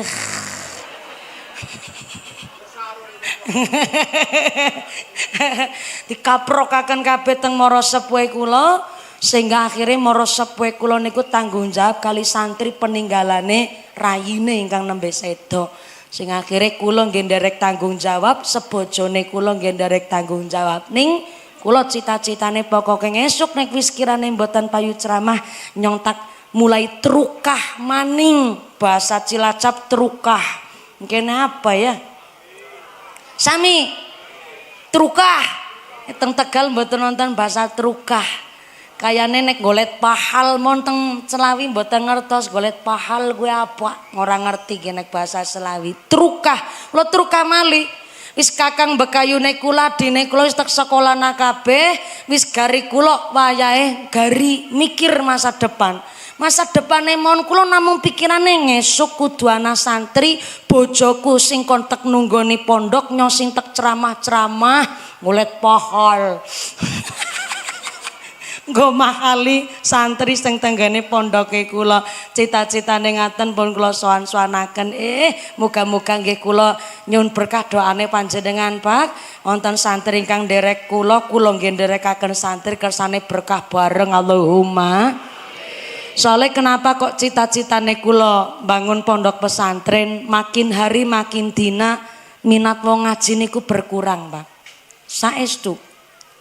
Dikaprokaken kabeh teng mara sepuhe kula sehingga akhirnya mara sepuhe kula niku tanggung jawab kali santri peninggalane rayine ingkang nembe sedo. Sing akhirnya kula nggih nderek tanggung jawab, sebojone kula nggih nderek tanggung jawab. Ning kula cita-citane pokoke ngesuk nek wis kirane mboten payu ceramah nyong tak mulai terukah maning bahasa Cilacap terukah. Mungkin apa ya? Sami terukah. Teng Tegal mboten nonton bahasa Trukah. Kayane nek golet pahal mon teng Selawi mboten ngertos golet pahal kuwi apa. Ora ngerti ki nek bahasa Selawi. Trukah, lo Trukah malih. Wis kakang bekayune kula dine kula wis tek sekolah kabeh, wis gari kula wayahe gari mikir masa depan. Masa depane mon kula namung pikirane ngesuk kudu ana santri, bojoku sing kon tek nunggoni pondok nyo sing tek ceramah-ceramah ngulet pohol. Nggo mahali santri sing tenggene pondoke kula. Cita-citane ngaten pun kula sowan-sowanaken. Muga-muga nggih kula nyuwun berkah doane panjenengan, Pak. Wonten santri ingkang nderek kula nggih nderekaken santri kersane berkah bareng Allahumma. Soalnya kenapa kok cita-citane kula bangun pondok pesantren makin hari makin dina minat wong ngaji niku berkurang, Pak. Saestu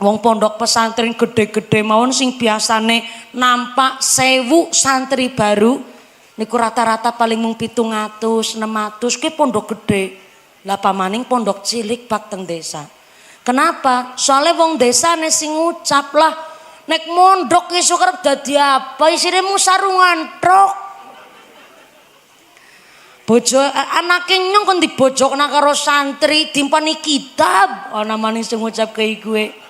wong pondok pesantren gede-gede mawon sing biasane nampak 1000 santri baru niku rata-rata paling mung 700 600 ki pondok gede. Lah pamaning pondok cilik Pak teng desa. Kenapa? Soalnya wong desane sing ngucap lah nek mondok iso kerep dadi apa isine mung sarungan tok. Bojo anake nyong kon dibojokna karo santri dimpani kitab ana maning sing ngucap kaya kuwe.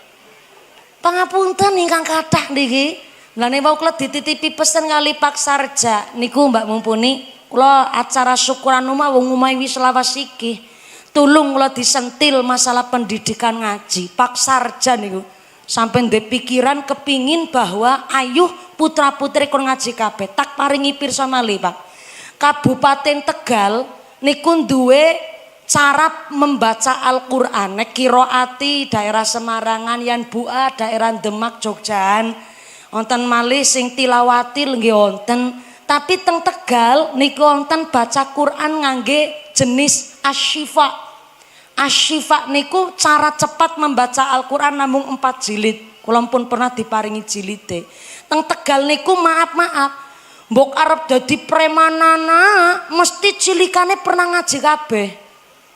Pangapunten ingkang kathah niki. Lane wau kula dititipi pesen kali Pak Sarja niku Mbak mumpuni kula acara syukuran omah wong omahe wis lawas iki. Tulung kula disentil masalah pendidikan ngaji. Pak Sarja niku sampai ndek pikiran kepingin bahwa ayuh putra-putri kon ngaji kabeh tak paringi pirsa malih Pak. Kabupaten Tegal niku duwe cara membaca Al-Qur'an nek qiraati daerah Semarangan Yan Bua daerah Demak Jogjaan wonten malih sing tilawati nggih wonten tapi teng Tegal niku wonten baca Quran ngangge jenis asyifa. Asyifa niku cara cepat membaca Al-Quran namung 4 jilid. Kula pun pernah diparingi jilide. Teng Tegal niku maaf mbok arep dadi premanana mesti cilikane pernah ngaji kabeh.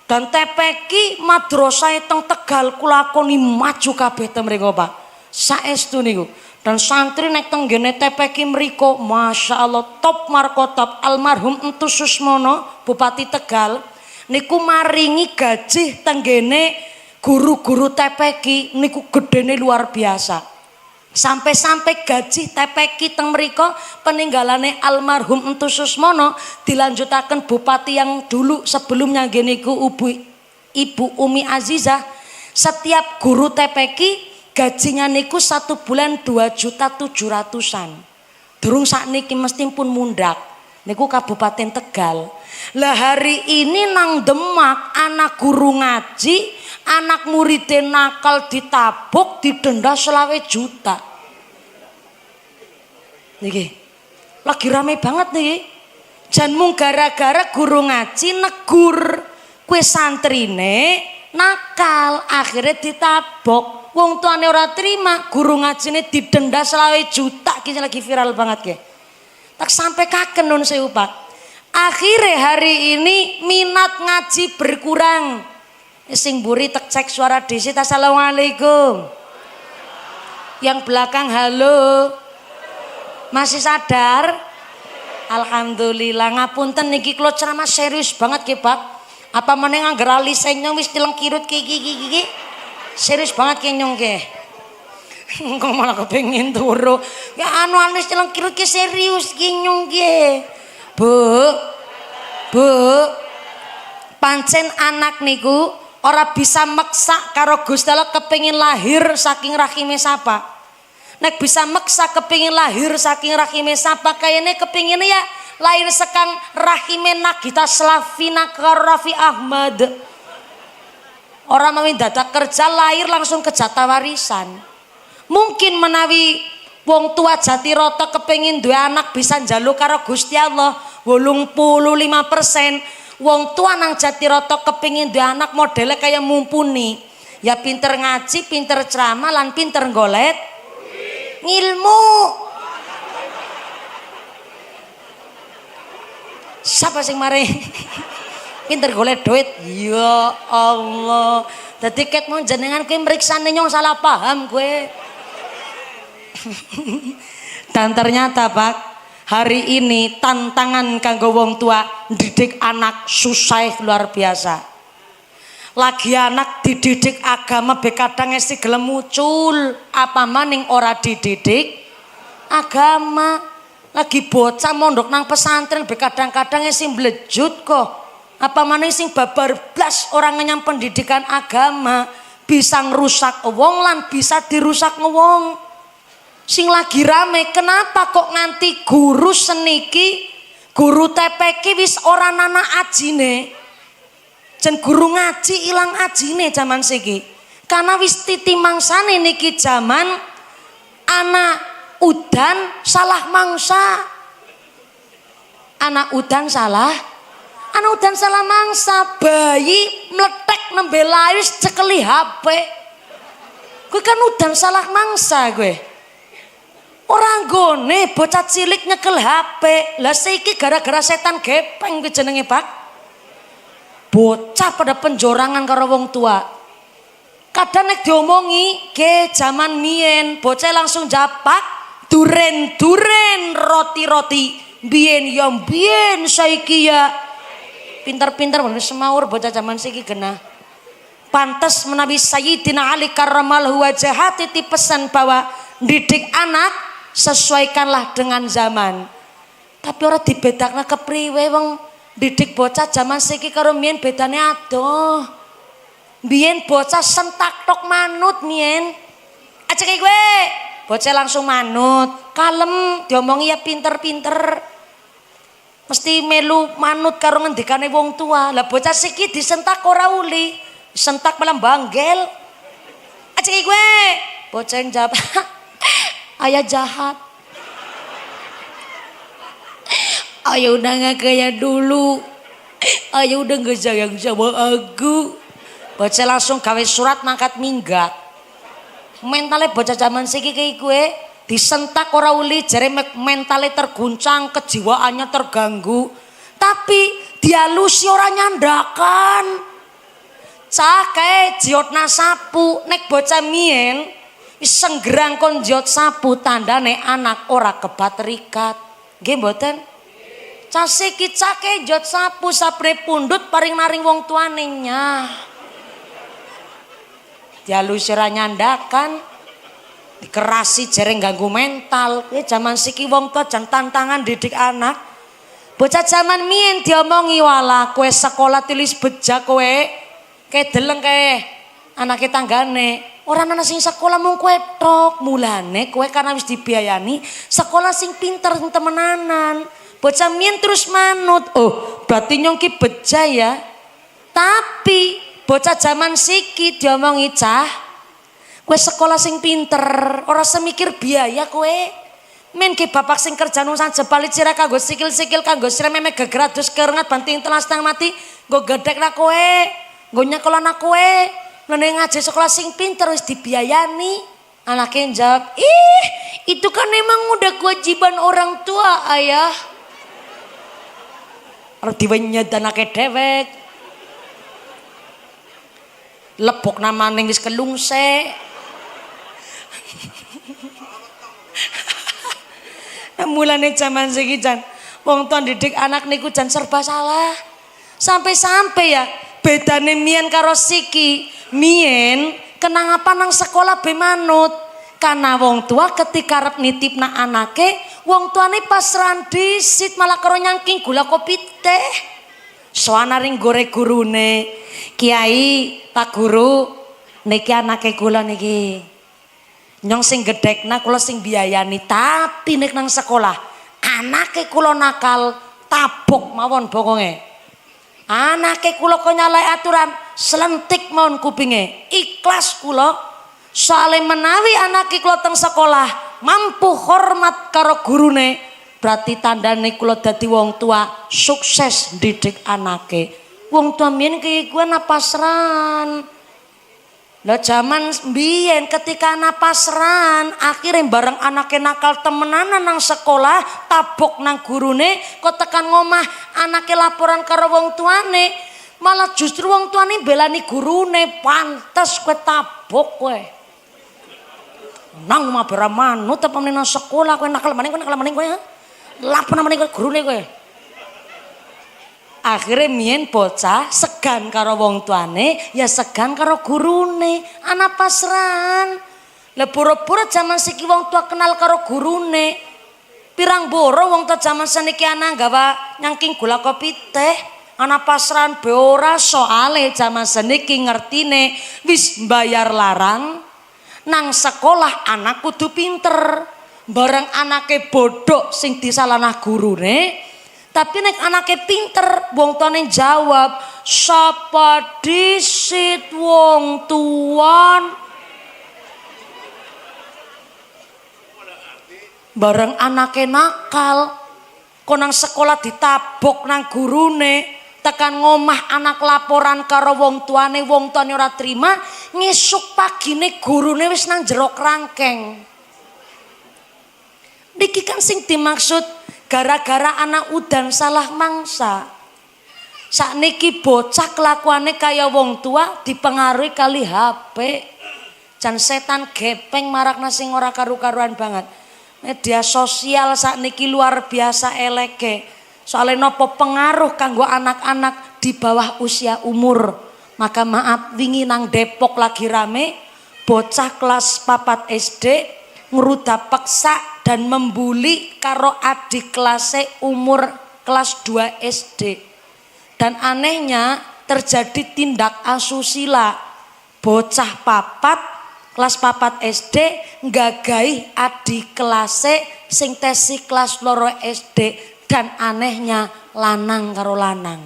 Dan TPQ madrasah teng Tegal kula lakoni maju kabeh teng mriku Pak. Saestu niku. Dan santri nek teng ngene TPQ mriku masyaallah top markotop almarhum Entu Susmono Bupati Tegal niku maringi gaji tenggene guru-guru TPQ niku gedene luar biasa. Sampai-sampai gaji TPQ teng mriko peninggalane almarhum Entu Susmono dilanjutaken bupati yang dulu sebelumnya nggih niku Ibu Umi Azizah. Setiap guru TPQ gajinya niku 1 bulan 2.700.000-an. Durung sakniki mesti pun mundak. Niku Kabupaten Tegal. Lah hari ini nang Demak anak guru ngaji, anak muridé nakal ditabok didenda 20 juta. Niki. Lagi rame banget niki. Jan mung gara-gara guru ngaji negur kue santrine nakal akhirnya ditabok. Wong tuane ora terima, guru ngajine didenda 20 juta iki lagi viral banget nggih. Tak sampai kaken nun sewu Pak. Akhirnya hari ini minat ngaji berkurang. Sing buri tek cek suara disit. Assalamualaikum. Yang belakang halo. Masih sadar? Alhamdulillah. Ngapunten niki kula ceramah serius banget nggih Pak. Apa meneh ngangger alisenya wis dilengkirut iki. Serius banget ki nyong nggih. Kok malah kepengin turu. Ya anu anis celengkirut ki serius ki nyong ki. Bu. Pancen anak niku ora bisa meksa karo Gusti Allah kepengin lahir saking rahime sapa. Nek bisa meksa kepengin lahir saking rahime sapa kayane kepengine ya lahir sekang rahime Nagita Slavina karo Raffi Ahmad. Ora mawi dadak kerja lahir langsung ke jatah warisan. Mungkin menawi wong tua Jatiroto kepengin duwe anak bisa njaluk karo Gusti Allah 85%. Wong tua nang Jatiroto kepengin duwe anak modele kaya mumpuni. Ya pinter ngaji, pinter ceramah lan pinter golet ngilmu. Siapa sing mari? pinter golek duit. Ya Allah. Dadi ket mau jenengan kuwi mriksane nyong salah paham kowe. Dan ternyata Pak, hari ini tantangan kanggo wong tua didik anak susah luar biasa. Lagi anak dididik agama be kadang esi gelem muncul, apa maning ora dididik agama. Lagi bocah mondok nang pesantren be kadang-kadang esi mlejut kok. Apa maning sing babar blas orang ngenyam pendidikan agama, bisa ngerusak wong lan bisa dirusak wong. Sing lagi rame, kenapa kok nganti guru seniki, guru TPK wis ora nana ajine? Jen guru ngaji ilang ajine zaman siki. Karena wis titi mangsane niki zaman anak udan salah mangsa. Anak udan salah mangsa, bayi meletek nembe layus cekeli HP. Gue kan udan salah mangsa gue. Orang gone bocah cilik nyekel HP. Lah saiki gara-gara setan gepeng gue jenenge Pak. Bocah pada penjorangan karo wong tua. Kadang nek diomongi ke zaman mien bocah langsung japak duren-duren roti-roti bien ya bien saiki ya pinter-pinter bener semaur bocah zaman siki genah. Pantes menawi Sayyidina Ali karramallahu wajhah titi pesan bahwa didik anak sesuaikanlah dengan zaman. Tapi ora dibedakna kepriwe wong didik bocah zaman siki karo mien bedane adoh. Mien bocah sentak tok manut mien. Aja kayak gue. Bocah langsung manut, kalem, diomongi ya pinter-pinter. Mesti melu manut karo ngendikane wong tua. Lah bocah siki disentak ora uli, sentak malah banggel. Aja kayak gue. Bocah yang jawab, ayah jahat. Ayah udah gak kayak dulu. Ayah udah gak sayang sama aku. Bocah langsung gawe surat mangkat minggat. Mentalnya bocah zaman siki kayak gue disentak ora uli jare mentalnya terguncang, kejiwaannya terganggu. Tapi dialusi ora nyandakan. Cah kae jiotna sapu nek bocah mien senggerang kon jiot sapu tandane anak ora kebat terikat. Nggih mboten? Case kicake jot sapu sapre pundut paring naring wong tuane nyah. Dialusi ra nyandakan, dikerasi jereng ganggu mental. Zaman siki wong tua jan tantangan didik anak. Bocah zaman mien diomongi wala kowe sekolah tulis bejak kowe deleng kae anake tanggane. Ora ana sing sekolah mung kowe tok. Mulane kowe karena wis dibiayani sekolah sing pinter sing temenanan. Bocah mien terus manut. Oh, berarti nyong ki beja ya. Tapi bocah zaman siki diomongi cah, kowe sekolah sing pinter, ora semikir biaya kowe. Men ki bapak sing kerja nang jebali cira kanggo sikil-sikil kanggo srememe gegradus kerengat banting telas tang mati, nggo gedhek ra kowe, nggo nyekel anak kowe. Nene ngaji sekolah sing pinter wis dibiayani. Anaknya jawab, "Ih, itu kan memang udah kewajiban orang tua, Ayah." Diwenyet anake dhewek. Lebok namaning wis kelungsek. Mulane zaman siki jan wong tuwa didik anak niku jan serba salah. Sampai-sampai ya bedane mien karo siki. Mien kenang apa nang sekolah be manut. Karena wong tua ketika arep nitipna anake, wong tuane pasrahan disit malah karo nyangking gula kopi teh. Soana ring gore gurune, "Kiai, Pak Guru, niki anake kula niki. Nyong sing gedhekna kula sing biayani, tapi nek nang sekolah anake kula nakal, tabok mawon bokonge. Anake kula kok nyalai aturan, selentik mawon kupinge. Ikhlas kula. Soale menawi anake kula teng sekolah mampu hormat karo gurune, berarti tandane kula dadi wong tua sukses didik anake." Wong tua mien kaya gue napasran. Lah zaman mbiyen ketika napasran, akhirnya bareng anake nakal temenanan nang sekolah, tabok nang gurune, kok tekan ngomah anake laporan karo wong tuane. malah justru wong tuane belani gurune, pantes kowe tabok kowe. Nang mabara manut apa nang sekolah kowe nakal maning kowe. Lapo namane kowe gurune kowe. Akhirnya mien bocah segan karo wong tuane, ya segan karo gurune, anak pasran. Lah boro-boro jaman siki wong tua kenal karo gurune. Pirang boro wong tua jaman saniki anak gawa nyangking gula kopi teh, anak pasran be ora soale jaman saniki ngertine wis bayar larang. Nang sekolah anak kudu pinter. Bareng anake bodoh sing disalanah gurune. Tapi nek anake pinter, wong tuane jawab, sapa disit wong tuan. Bareng anake nakal, konang sekolah ditabok nang gurune, tekan ngomah anak laporan karo wong tuane ora terima, ngesuk pagine gurune wis nang jero krangkeng. Niki kan sing dimaksud gara-gara anak udan salah mangsa. Sakniki bocah kelakuane kaya wong tua dipengaruhi kali HP. Jan setan gepeng marakna sing ora karu-karuan banget. Media sosial sakniki luar biasa eleke. Soalnya nopo pengaruh kanggo anak-anak di bawah usia umur. Maka maaf wingi nang Depok lagi rame bocah kelas 4 SD ngeruda paksa dan membuli karo adik kelasnya umur kelas 2 SD. Dan anehnya terjadi tindak asusila. Bocah papat kelas 4 SD nggagai adik kelasnya sing tesi kelas loro SD. Dan anehnya lanang karo lanang.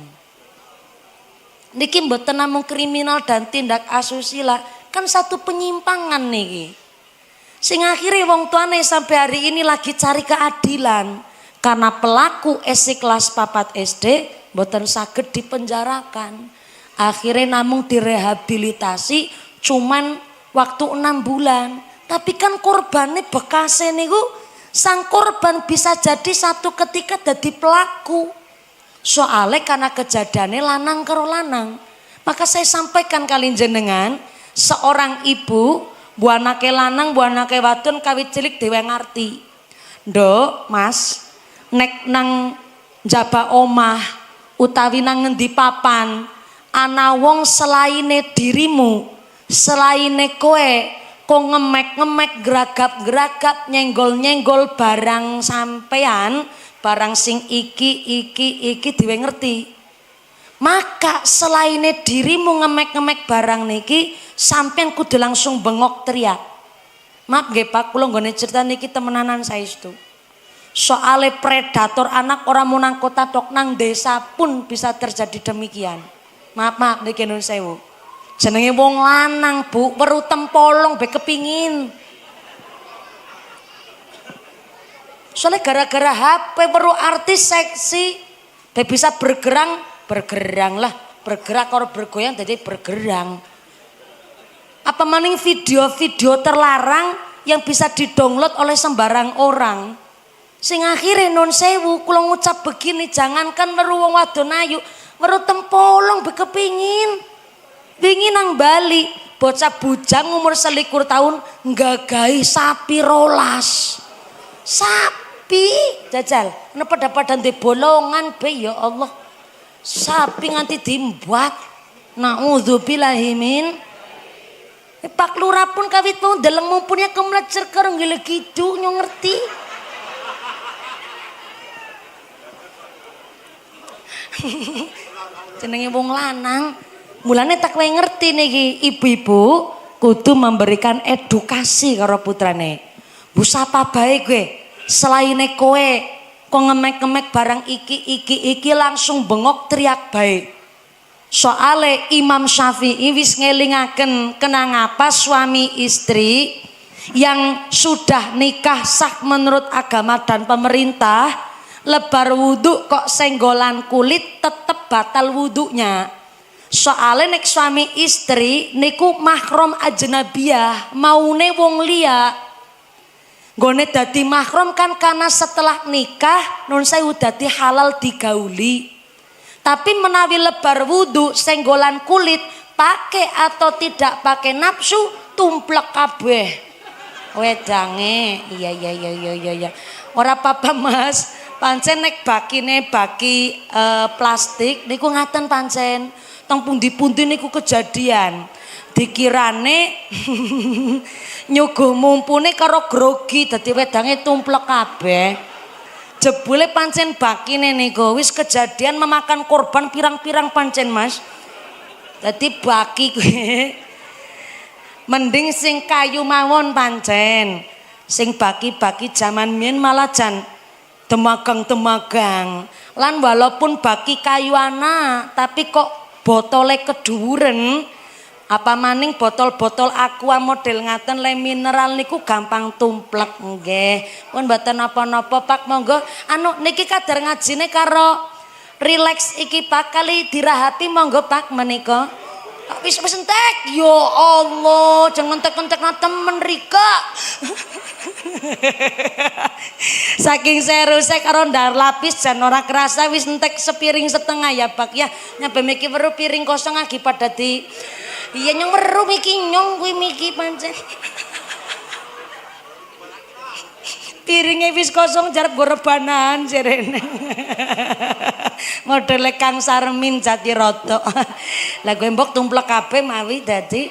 Niki mboten namung kriminal dan tindak asusila, kan satu penyimpangan niki. Sing akhirnya wong tuane sampai hari ini lagi cari keadilan karena pelaku SD kelas 4 SD mboten saged dipenjarakan. Akhirnya namung direhabilitasi cuman waktu 6 bulan. Tapi kan korbannya bekasnya niku sang korban bisa jadi satu ketika jadi pelaku. Soalnya karena kejadiannya lanang karo lanang. Maka saya sampaikan kalian jenengan, seorang ibu bu anake lanang, bu anake wadon kawit cilik dhewe ngarti. Nduk, Mas, nek nang njaba omah utawi nang ngendi papan ana wong selaine dirimu, selaine kowe kok ngemek-ngemek, geragap-geragap, nyenggol-nyenggol barang sampean, barang sing iki dhewe ngerti. Maka selaine dirimu ngemek-ngemek barang niki, sampean kudu langsung bengok teriak. Maaf nggih Pak, kula nggone cerita niki temenanan saestu. Soale predator anak orang munang kota tok nang desa pun bisa terjadi demikian. Maaf niki nun sewu. Jenenge wong lanang Bu, weru tempolong be kepingin. Soalnya gara-gara HP weru artis seksi, be bisa bergerang lah, bergerak kalau bergoyang jadi bergerang. Apa maning video-video terlarang yang bisa didownload oleh sembarang orang. Sing akhirnya non sewu kula ngucap begini, jangankan weru wong wadon ayu, weru tempolong be kepingin. Wingi nang Bali, bocah bujang umur 21 tahun nggagai sapi rolas. Sapi jajal, napa dapadan di bolongan be ya Allah. Sapi nganti dimbuat. Naudzubillahi min. Pak Lurah pun kawit mau deleng mumpunnya kemlecer karo ngile gitu nyo ngerti. Jenenge wong lanang. Mulane tak kowe ngerti niki ibu-ibu kudu memberikan edukasi karo putrane. Bu sapa bae kowe? Selaine kowe kok ngemek-ngemek barang iki langsung bengok teriak baik. Soale Imam Syafi'i wis ngelingaken kenang apa suami istri yang sudah nikah sah menurut agama dan pemerintah lebar wudhu kok senggolan kulit tetep batal wudhunya. Soale nek suami istri niku mahram ajnabiyah, maune wong liya. Gone dadi mahram kan karena setelah nikah non saya dadi halal digauli. Tapi menawi lebar wudu senggolan kulit, pakai atau tidak pakai nafsu, tumplek kabeh. Wedange, iya. Ora apa-apa Mas, pancen nek baki plastik niku ngaten pancen. Teng pundi-pundi niku kejadian. Dikirane nyuguh mumpune karo grogi dadi wedange tumplek kabeh. Jebule pancen bakine niku wis kejadian memakan korban pirang-pirang pancen Mas. Dadi baki kuwi mending sing kayu mawon pancen. Sing baki-baki jaman mien malah jan temagang-temagang. Lan walaupun baki kayu ana tapi kok botole keduren. Apa maning botol-botol aqua model ngaten le mineral niku gampang tumplek nggih. Pun mboten napa-napa Pak, monggo anu niki kadar ngajine karo relax iki Pak, kali dirahati monggo Pak menika. Wis entek. Ya Allah, jangan entek-entekna temen rika. Saking seruse karo ndar lapis jan ora kerasa wis entek sepiring setengah ya Pak ya. Nyampe miki weruh piring kosong lagi pada di iya nyong weruh miki nyong kuwi miki pancen. Piringe wis kosong jarep go rebanan jerene. Modele Kang Sarmin Jatiroto. Lah kowe mbok tumplek kabeh mawi dadi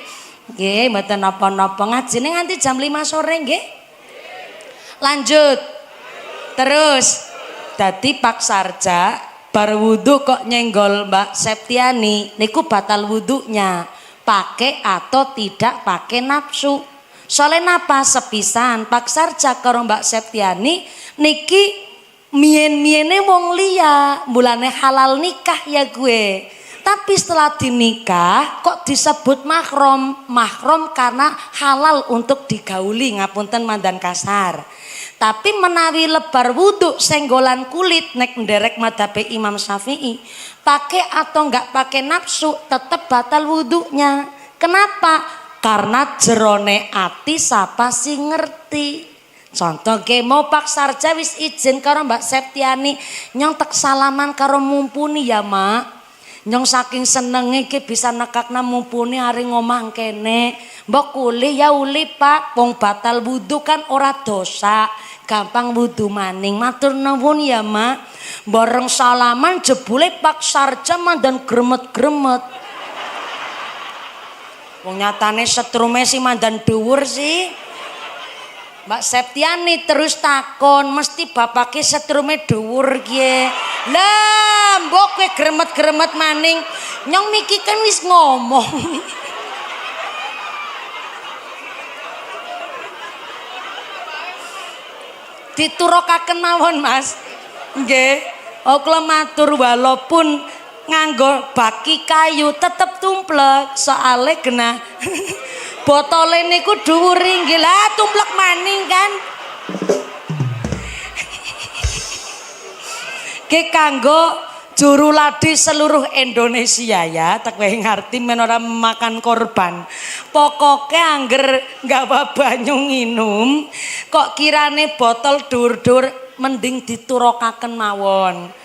nggih mboten napa-napa ngajine nganti jam 5 sore nggih. Lanjut. Terus dadi Pak Sarja bar wudu kok nyenggol Mbak Septiani niku batal wudunya. Pakai atau tidak pakai nafsu. Soalnya napa sepisan Pak Sarja karo Mbak Septiani niki mien-miene wong liya, mulane halal nikah ya gue. Tapi setelah dinikah kok disebut mahram? Mahram karena halal untuk digauli, ngapunten mandan kasar. Tapi menawi lebar wudu senggolan kulit nek nderek madhabe Imam Syafi'i, pakai atau enggak pakai nafsu tetap batal wudunya. Kenapa? Karena jerone ati sapa sing ngerti. Contoh ge mau Pak Sarja wis izin karo Mbak Septiani nyong tek salaman karo mumpuni ya Mak. Nyong saking senenge ki bisa nekakna mumpuni hari ngomah kene. Mbok kulih ya uli Pak, wong batal wudu kan ora dosa. Gampang wudu maning. Matur nuwun ya Mak. Bareng salaman jebule Pak Sarja mandan gremet-gremet. Wong nyatane setrume si mandan dhuwur sih. Mbak Septiani terus takon, mesti bapake setrume dhuwur ki. Lah, mbok kowe gremet-gremet maning. Nyong miki kan wis ngomong. Diturukaken mawon Mas. Nggih. Kula matur walaupun nganggo baki kayu tetep tumplek soale kena botole niku dhuwur inggih lah tumplek maning kan. Ki kanggo juru ladi seluruh Indonesia ya, tak wae ngarti men ora makan korban. Pokoke angger nggawa banyu nginum, kok kirane botol dur-dur mending diturukaken mawon.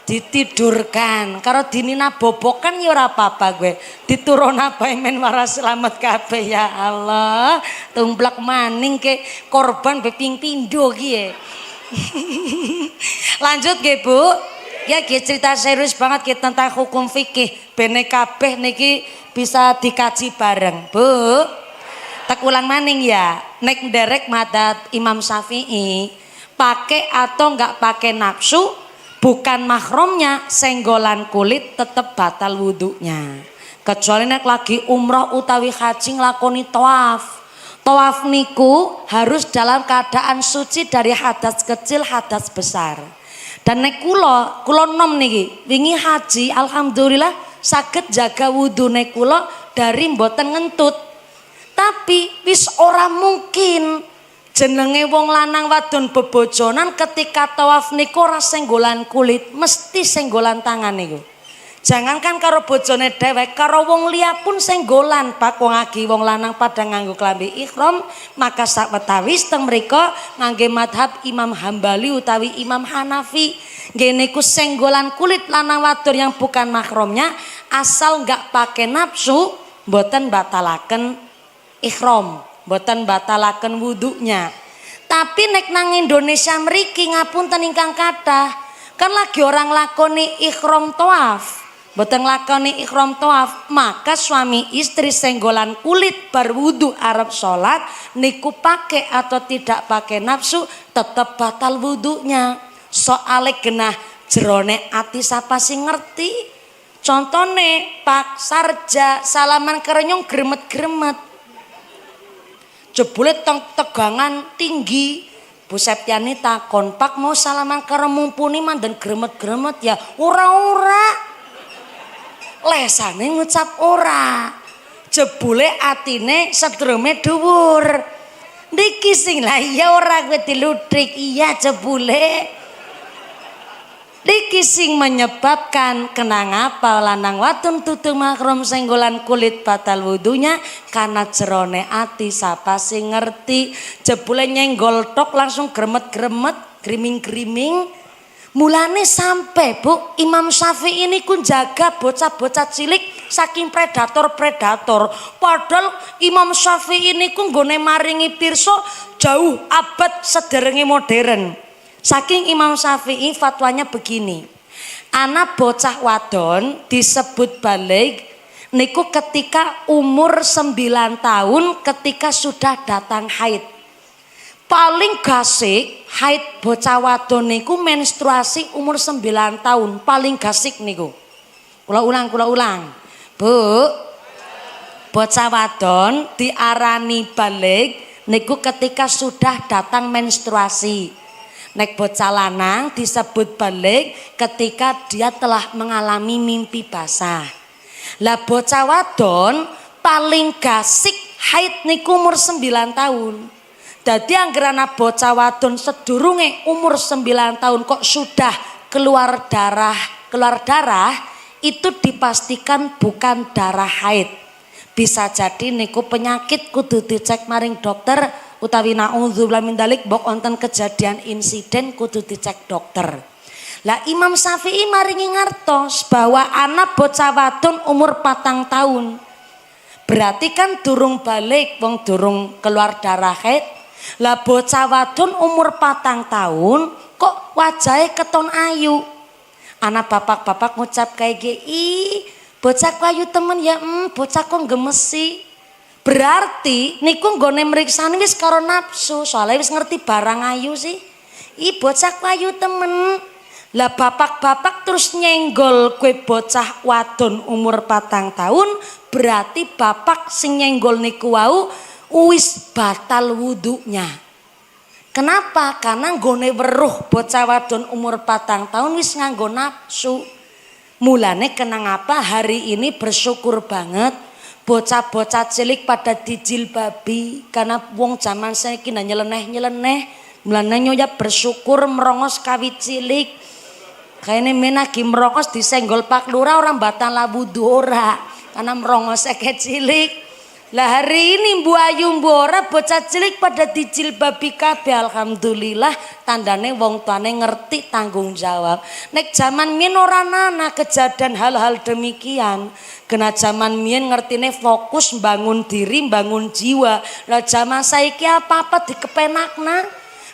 Ditidurkan, karo dinina bobokan ya ora apa-apa gue. Dituruna bae men waras selamat kabeh ya Allah. Tumplek maning ke korban be ping pindho ki. Lanjut nggih Bu. Ya cerita serius banget kita tentang hukum fikih. Bene kabeh niki bisa dikaji bareng, Bu. Tak ulang maning ya. Nek nderek madzhab Imam Syafi'i, pakai atau enggak pakai nafsu, bukan mahramnya senggolan kulit tetap batal wudunya. Kecuali nek lagi umroh utawi haji nglakoni tawaf. Tawaf niku harus dalam keadaan suci dari hadas kecil hadas besar. Dan nek kula nom niki wingi haji alhamdulillah saged jaga wudu nek kula dari mboten ngentut. Tapi wis ora mungkin jenenge wong lanang wadon bebojonan ketika tawaf niku ora senggolan kulit, mesti senggolan tangan niku. Jangankan karo bojone dhewek, karo wong liya pun senggolan Pak. Wong agi wong lanang pada nganggo klambi ihram, maka sawetawis teng mrika ngangge madhab Imam Hambali utawi Imam Hanafi. Nggih niku senggolan kulit lanang wadon yang bukan mahramnya asal enggak pakai nafsu mboten batalaken ihram, mboten batalaken wudunya. Tapi nek nang Indonesia mriki ngapunten ingkang kathah, kan lagi orang lakoni ihram tawaf. Mboten lakoni ihram tawaf, maka suami istri senggolan kulit berwudu arep salat niku pakai atau tidak pakai nafsu tetap batal wudunya. Soale genah jerone ati sapa sing ngerti. Contone Pak Sarja salaman kerenyong gremet-gremet. Jebule tegangan tinggi. Bu Septiani takon, "Pak mau salaman karo mumpuni manden gremet-gremet ya?" Ora-ora. Lesane ngucap ora. Jebule atine sedrome dhuwur. Niki sing lah iya ora kowe diludrik iya jebule. Niki sing menyebabkan kenang apa lanang wadon tutu mahram senggolan kulit batal wudunya karena jerone ati sapa sing ngerti. Jebule nyenggol tok langsung gremet-gremet, griming-griming. Mulane sampai Bu Imam Syafi'i ini kun jaga bocah-bocah cilik saking predator-predator. Padahal Imam Syafi'i ini kun nggone maringi pirsa jauh abad sederenge modern. Saking Imam Syafi'i fatwanya begini. Anak bocah wadon disebut balik niku ketika umur 9 tahun ketika sudah datang haid. Paling gasik haid bocah wadon niku menstruasi umur 9 tahun paling gasik niku. Kula ulang. Bu, bocah wadon diarani balik niku ketika sudah datang menstruasi. Nek bocah lanang disebut balik ketika dia telah mengalami mimpi basah. Lah bocah wadon paling gasik haid niku umur 9 tahun. Dadi anggerana bocah wadon sedurunge umur 9 tahun kok sudah keluar darah itu dipastikan bukan darah haid. Bisa jadi niku penyakit kudu dicek maring dokter utawi naudzubillah min dzalik mbok wonten kejadian insiden kudu dicek dokter. Lah Imam Syafi'i maringi ngartos bahwa anak bocah wadon umur 4 tahun. Berarti kan durung balik wong durung keluar darah haid. Lah bocah wadon umur 4 tahun kok wajahnya keton ayu. Anak bapak-bapak ngucap kayak gini, bocah ayu temen ya, bocah kok gemesi. Berarti niku nggone mriksani wis karo nafsu, soalnya wis ngerti barang ayu sih. Bocah ayu temen. Lah bapak-bapak terus nyenggol kue bocah wadon umur 4 tahun, berarti bapak sing nyenggol niku wau wis batal wudunya. Kenapa? Karena nggone weruh bocah wadon umur 4 tahun wis nganggo nafsu. Mulane kenang apa hari ini bersyukur banget bocah-bocah cilik pada dijilbabi karena wong zaman saiki nyeleneh. Mulane nyonya bersyukur merongos kawit cilik. Kayane menagi merongos disenggol Pak Lurah orang batal wudu ora karena merongos eke cilik. Lah hari ini Mbu Ayu Mbu ora bocah cilik pada dijilbabi kabeh alhamdulillah tandane wong tuane ngerti tanggung jawab. Nek zaman mien ora nana kejadian hal-hal demikian. Kena zaman mien ngertine fokus bangun diri, bangun jiwa. Lah zaman saiki apa-apa dikepenakna.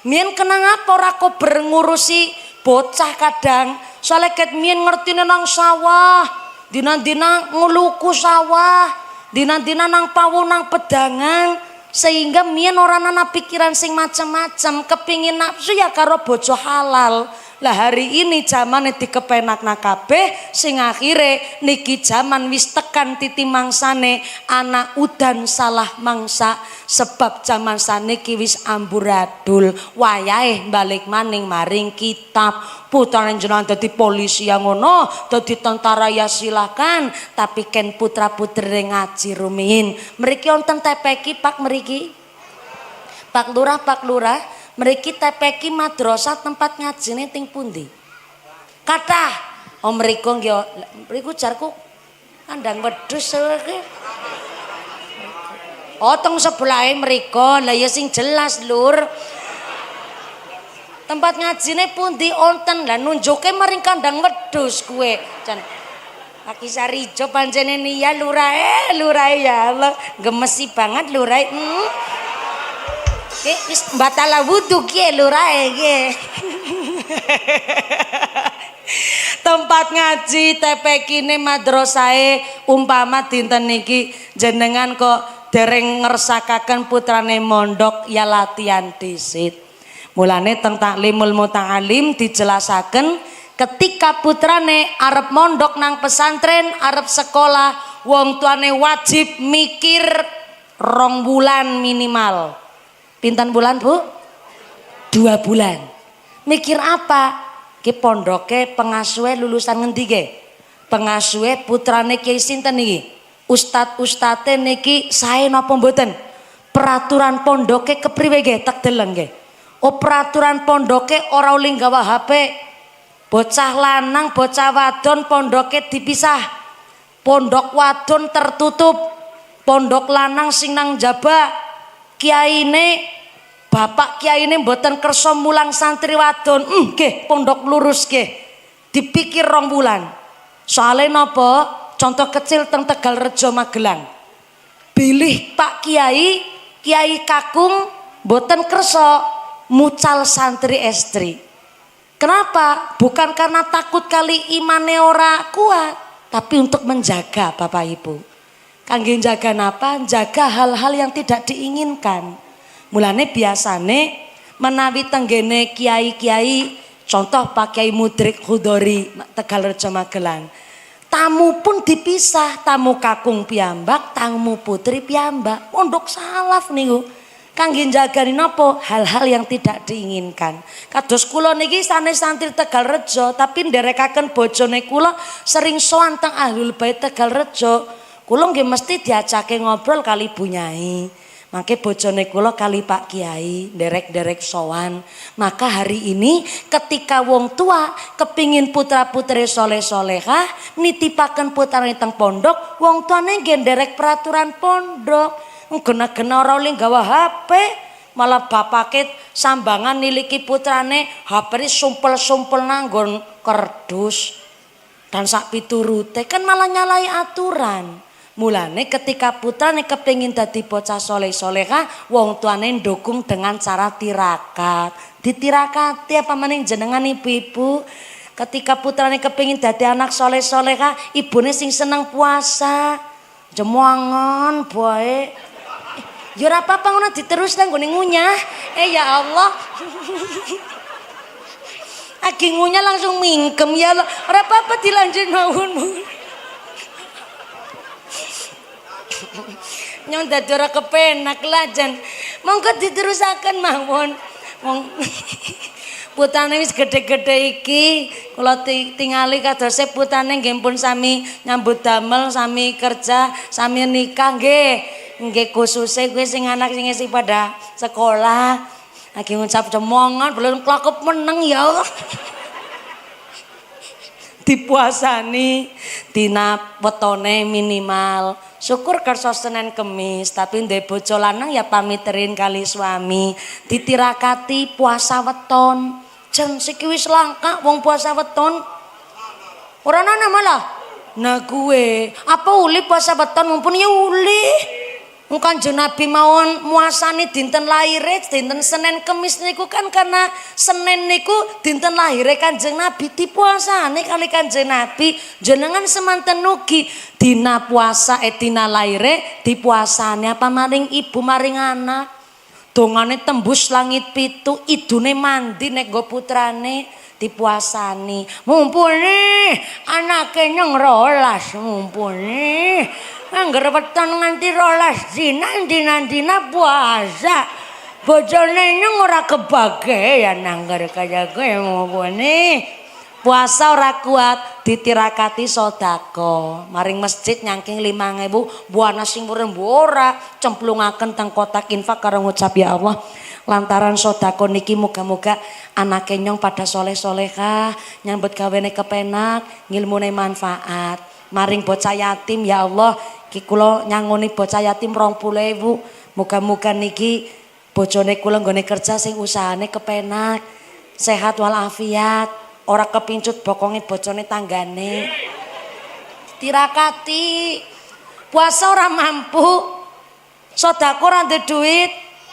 Mien kenang apa ora kok berengurusi bocah kadang. Soale ket mien ngertine nang sawah, dina-dina nguluku sawah. Dina-dina nang pawon nang pedangan sehingga mien orang nana pikiran sing macam-macam kepingin nafsu ya karo bojo halal. Lah hari ini zaman dikepenakna kabeh sing akhire niki zaman wis tekan titi mangsane anak udan salah mangsa sebab zaman saniki wis amburadul wayahe balik maning maring kitab. Putrane jenengan dadi polisi yang ngono, dadi tentara ya silakan, tapi ken putra-putri ngaji rumiyin. Mriki wonten TPQ Pak mriki. Pak Lurah, mriki TPQ madrasah tempat ngajine ting pundi? Kathah Oh mriku nggih mriku jarku kandang wedhus iki. Oh teng sebelahe mriku. Lah ya sing jelas Lur. Tempat ngajine pundi onten lah nunjuke maring kandang wedhus kuwe. Jan Kaki Sarijo pancene ya lurae ya Allah gemesi banget lurae. Wis batala wudu ki lurae ki. Tempat ngaji tepekine madrasahe umpama dinten niki jenengan kok dereng ngersakaken putrane mondok ya latihan dhisit. Mulane teng Taklimul Muta'alim dijelasaken ketika putrane arep mondok nang pesantren arep sekolah wong tuane wajib mikir 2 bulan minimal. Pinten bulan Bu? 2 bulan. Mikir apa? Ki pondoke pengasuhe lulusan ngendi ge? Pengasuhe putrane Kiai sinten niki? Ustad-ustate niki sae napa mboten? Peraturan pondoke kepriwe ge? Tak deleng ge. Oh peraturan pondoke ora oleh gawa HP. Bocah lanang, bocah wadon pondoke dipisah. Pondok wadon tertutup. Pondok lanang sing nang jaba. Kiyaine bapak kiyaine mboten kersa mulang santri wadon. Nggih, pondok lurus nggih. Dipikir 2 bulan. Soale napa? Contoh kecil teng Tegalrejo Magelang. Bilih Pak Kiai, Kiai Kakung mboten kersa mucal santri estri. Kenapa? Bukan karena takut kali imane ora kuat, tapi untuk menjaga Bapak Ibu. Kangge jaga napa? Jaga hal-hal yang tidak diinginkan. Mulane biasane menawi tenggene kiai-kiai, contoh Pak Kiai Mudrik Khudori Tegalrejo Magelang. Tamu pun dipisah, tamu kakung piyambak, tamu putri piyambak. Pondok salaf niku. Kangge njagani napa hal-hal yang tidak diinginkan. Kados kula niki sanes santri Tegalrejo tapi nderekaken bojone kula sering sowan teng Ahlul Bait Tegalrejo. Kula nggih mesti diajake ngobrol kali Bu Nyai. Mangke bojone kula kali Pak Kiai nderek-nderek sowan. Maka hari ini ketika wong tua kepingin putra-putri soleh-solehah nitipaken putrane teng pondok, wong tuane nggih nderek peraturan pondok. Gena-gena ora oleh gawa HP, malah bapake sambangan niliki putrane HP sumpel-sumpel nanggon kerdus dan sak piturute kan malah nyalai aturan. Mulane ketika putrane kepengin dadi bocah soleh-solehah, wong tuane ndukung dengan cara tirakat. Ditirakati apa maning jenengan ibu-ibu. Ketika putrane kepengin dadi anak soleh-solehah, ibune sing seneng puasa. Jemuangan bae. Ya ora apa-apa ngono diterus nang nggone ngunyah. Ya Allah. Agi ngunyah langsung mingkem ya Allah. Ora apa-apa dilanjut mawon. Nyong dadi ora kepenak lajan. Monggo diterusaken mawon. Wong putane wis gedhe-gedhe iki kula tingali kadose putane nggih pun sami nyambut damel, sami kerja, sami nikah nggih. Nggih khususe kuwi sing anak sing isih pada sekolah. Lagi ngucap cemongan belum klakep meneng ya Allah. Dipuasani dina wetone minimal. Syukur kersa Senin Kemis, tapi ndek bojo lanang ya pamiterin kali suami. Ditirakati puasa weton. Jan siki wis langka wong puasa weton. Ora ana malah. Nah gue, apa uli puasa weton mumpun ya uli. Kanjeng Nabi mawon muasani dinten lahire dinten Senin Kemis niku kan karena Senin niku dinten lahire Kanjeng Nabi dipuasane kali Kanjeng Nabi jenengan semanten ugi dina puasa dina lahire dipuasane apa maring ibu maring anak dongane tembus langit 7 idune mandi nek nggo putrane dipuasani mumpuni anake nyeng 12 mumpuni angger weton nganti 12 dina puasa bojone nyeng ora kebagean angger kaya kowe mumpuni puasa ora kuat ditirakati sedekah maring masjid nyangking 5.000 buana sing murem ora cemplungaken teng kotak infak karo ngucap ya Allah lantaran sodako niki muga-muga anake nyong pada soleh-solehah, nyambut gawene kepenak, ngilmune manfaat. Maring bocah yatim ya Allah, ki kula nyangoni bocah yatim 20.000. Muga-muga niki bojone kula nggone kerja sing usahane kepenak, sehat walafiat, ora kepincut bokonge bojone tanggane. Tirakati puasa ora mampu, sodako ora ndek duit,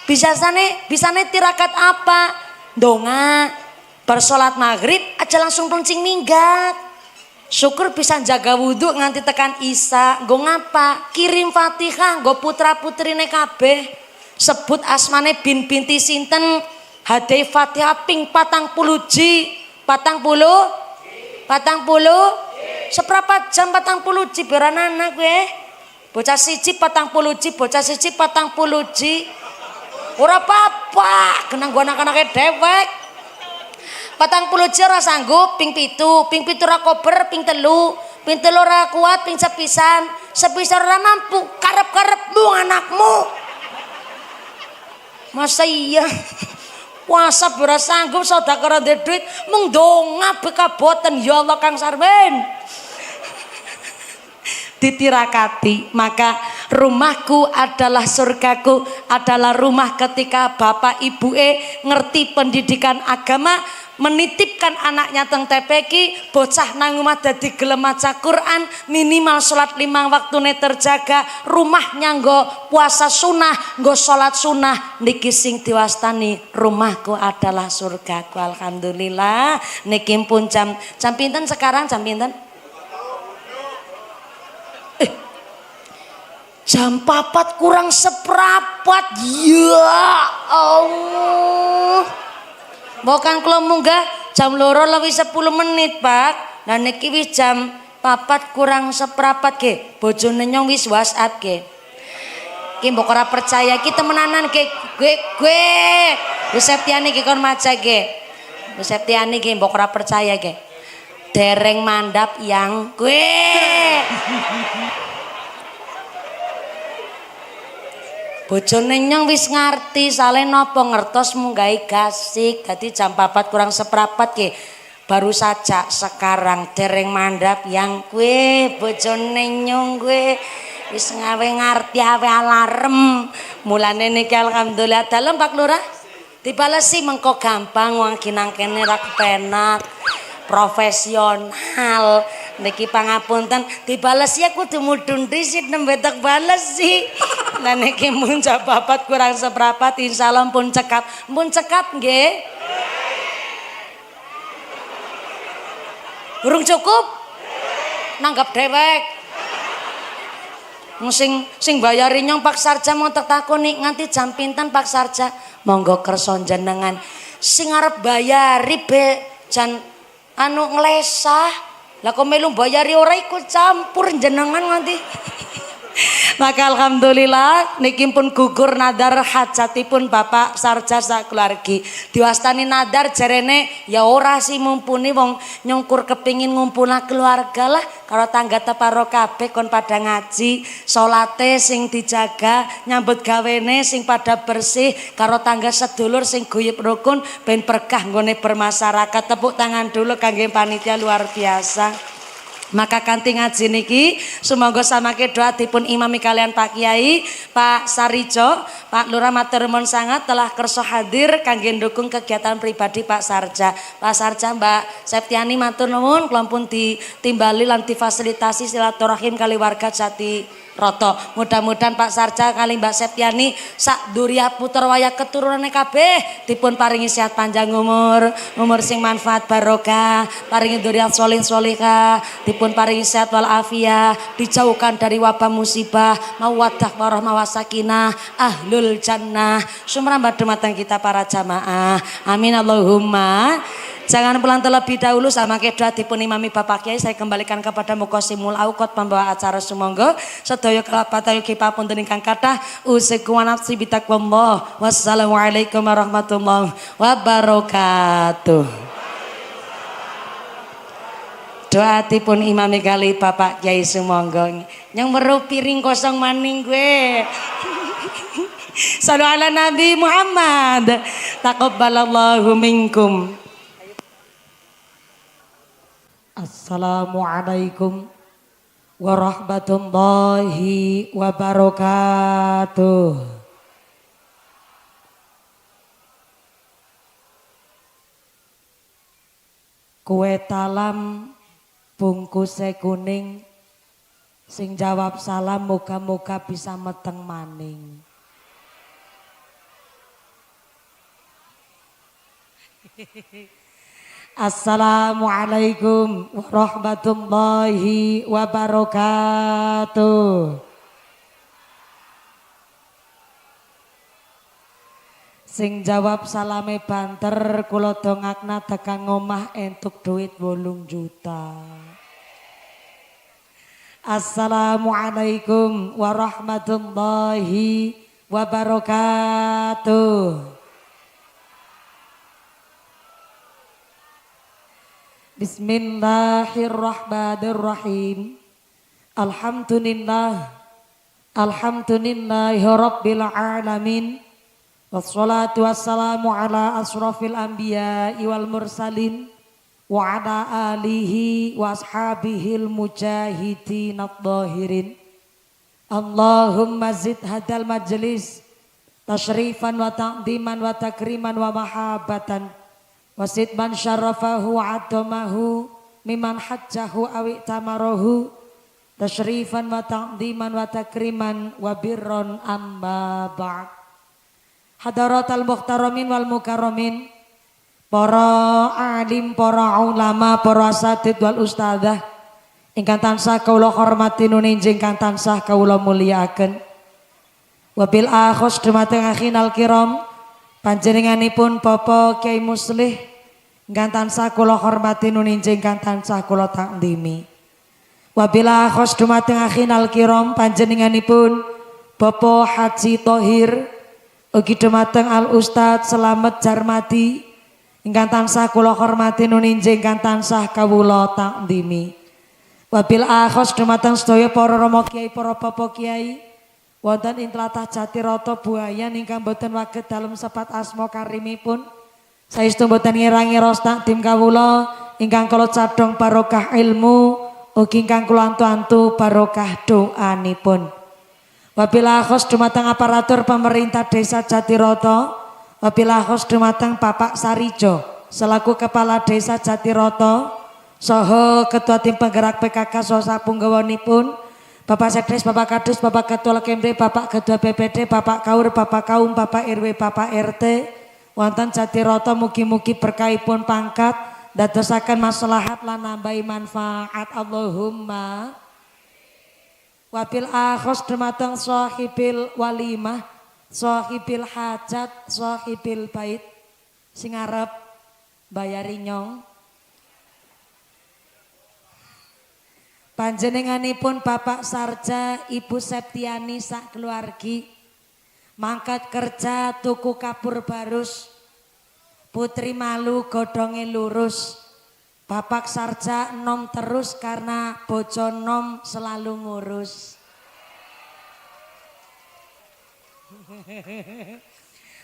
bisane tirakat apa? Donga, bersolat maghrib aja langsung pencing minggat. Syukur bisa jaga wudhu nganti tekan isya. Nggo ngapa? Kirim Fatihah nggo putra-putrine kabeh. Sebut asmane binti sinten, hadiah Fatihah ping 40 ji. 40 seprapat jam 40 ji beranana gue. Bocah siji 40 ji, bocah siji 40 ji. Ora apa-apa, kenang gua anak-anake dewek. 40 ji ora sanggup, ping 7 ora kober, ping 3 ora kuat, ping sepisan ora mampu, karep-karepmu anakmu. Masa iya puasa beras sanggup sedekah ndek duit mung donga bekaboten ya Allah Kang Sarwen. Ditirakati, maka rumahku adalah surgaku adalah rumah ketika bapak ibuke ngerti pendidikan agama, menitipkan anaknya teng TPQ, bocah nang omah dadi gelem maca Quran, minimal salat 5 waktune terjaga, rumahnya nggo puasa sunah, nggo salat sunah, niki sing diwastani rumahku adalah surgaku. Alhamdulillah niki pun jam pinten sekarang, jam pinten? Jam 4 kurang seprapat, ya Allah. Bukan kalau munggah jam 2 lebih 10 menit Pak. Nah niki wis jam 4 kurang seprapat ke. Bojone nyong wis WhatsApp ke. Ki mbok ora percaya ki temenanan ke gue. Bu Septiani ki kon maca ke. Bu Septiani ki mbok ora percaya ke. Dereng mandap yang gue. Bojone nyong wis ngarti sale nopo ngertos munggahi gasik. Dadi jam 4 kurang seprapat ke. Baru saja sekarang dereng mandap yang kue bojone nyong gue wis ngawe ngarti awe alarm. Mulane niki alhamdulillah dalem Pak Lurah dibalesi mengko gampang wong kinang kene ra kepenak profesional. Niki pangapunten dibales ya kudu mudhun dhisit nembe tak bales sih. Lah niki mun jam 4 kurang seprapat insyaallah pun cekap. Pun cekap nggih. Urung cukup? Nanggap dewek. Sing bayari nyong Pak Sarja mau tak takoni nganti jam pinten Pak Sarja? Monggo kersa jenengan. Sing arep bayari be jan anu nglesah. Lah kok melu bayari ora ikut campur jenengan nganti. Maka alhamdulillah niki pun gugur nadar hajatipun Bapak Sarja sakeluargi. Diwastani nadar jarene ya ora sih mumpuni wong nyongkur kepingin ngumpulna keluarga lah karo tangga teparo kabeh kon pada ngaji, salate sing dijaga, nyambut gawene sing pada bersih, karo tangga sedulur sing guyub rukun ben berkah nggone bermasyarakat. Tepuk tangan dulu kangge panitia luar biasa. Maka kanthi ngaji niki sumangga samangke doa dipun imami kalian Pak Kiai, Pak Sarijo, Pak Lurah matur nuwun sangat telah kersa hadir kangge ndukung kegiatan pribadi Pak Sarja. Pak Sarja Mbak Septiani matur nuwun kula pun ditimbali lan difasilitasi silaturahim kali warga Jati Roto. Mudah-mudahan Pak Sarja kali Mbak Septiani sak durya puter waya keturunane kabeh dipun paringi sehat panjang umur sing manfaat barokah, paringi durya solih solihah, dipun paringi sehat wal afiat, dijauhkan dari wabah musibah, mawaddah warahmah wasakinah, ahlul jannah. Sumrambah dumateng kita para jamaah. Amin Allahumma. Jangan pulang terlebih dahulu sama doa dipun imami Bapak Kiai. Saya kembalikan kepada Muqasimul Auqat pembawa acara sumangga. Sedaya kelapatan yuki papunten ingkang kathah usiku wa nafsi bitaqwallah. Wassalamualaikum warahmatullahi wabarakatuh. Doa dipun imami kali Bapak Kiai sumangga. Yang meru piring kosong maning gue. Shallu ala Nabi Muhammad. Taqabbalallahu minkum. Assalamualaikum warahmatullahi wabarakatuh. Kue talam bungkusnya kuning, sing jawab salam moga-moga bisa meteng maning. Assalamualaikum warahmatullahi wabarakatuh. Sing jawab salame banter kula dongakna tekan ngomah entuk duit 8 juta. Assalamualaikum warahmatullahi wabarakatuh. Bismillahirrahmanirrahim. Alhamdulillahirabbil alamin. Wassalatu wassalamu ala asrofil anbiya wal mursalin wa ala alihi wa ashabihil mujahidin adh-dhahirin. Allahumma zid hadal majlis tashrifan wa ta'diman wa takriman wa mahabatan. Wasid man syarafahu wa adomahu miman hajjahu awi tamarahu tashrifan wa ta'diman wa takriman wa birron amma ba'd. Hadaratal muhtaramin wal mukarramin, para alim, para ulama, para asatid wal ustadzah ingkang tansah kawula hormati nuninjing kang tansah kawula mulyakaken. Wabil akhos dumateng akhinal kiram panjenenganipun Bapak Kyai Muslih ingkang tansah kula hormati nuninjing kang tansah kula takdimi. Wabila khos dumateng akhinal kiram panjenenganipun Bapak Haji Thohir ugi dumateng Al Ustadz Selamet Jarmadi ingkang tansah kula hormati nuninjing kang tansah kawula takdimi. Wabil akhos dumateng sedaya para rama kiai, para bapak kiai wonten ing tlatah Jatirata Buayan ingkang boten waget dalem sepat asma karimipun. Saestu boten ngira-ngira takdim kawula ingkang kula cadhong barokah ilmu ugi ingkang kula antu-antu barokah doanipun. Wabillahi khos dumateng aparatur pemerintah Desa Jatirata, wabillahi khos dumateng Bapak Sarijo selaku Kepala Desa Jatirata saha Ketua Tim Penggerak PKK saha sapunggawanipun, Bapak Sekdes, Bapak Kadus, Bapak Ketua Kemde, Bapak Ketua BPD, Bapak Kaur, Bapak Kaum, Bapak RW, Bapak RT wonten Jatirata mugi-mugi berkahipun pangkat dadosaken maslahat lan nambahi manfaat. Allahumma. Wabil akhos dumateng sahibil walimah, sahibil hajat, sahibil bait sing arep bayari nyong. Panjenenganipun Bapak Sarja, Ibu Septiani sak keluargi mangkat kerja tuku kapur barus, putri malu godonge lurus. Bapak Sarja nom terus karena bojo nom selalu ngurus.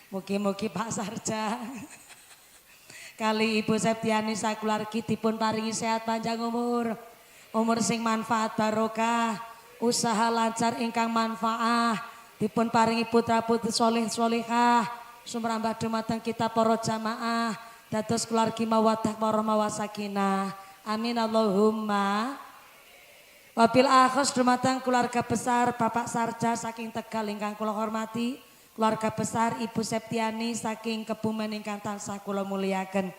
Mugi-mugi Pak Sarja kali Ibu Septiani sakeluargi dipun paringi sehat panjang umur, umur sing manfaat barokah, usaha lancar ingkang manfaat, dipun paringi putra putri soleh solehah, sumrambah dumateng kita para jamaah, dados keluargi mawaddah warahmah wasakinah. Amin Allahumma. Wabil akhos dumateng keluarga besar Bapak Sarja saking Tegal ingkang kula hormati, keluarga besar Ibu Septiani saking Kebumen ingkang tansah kula muliaken.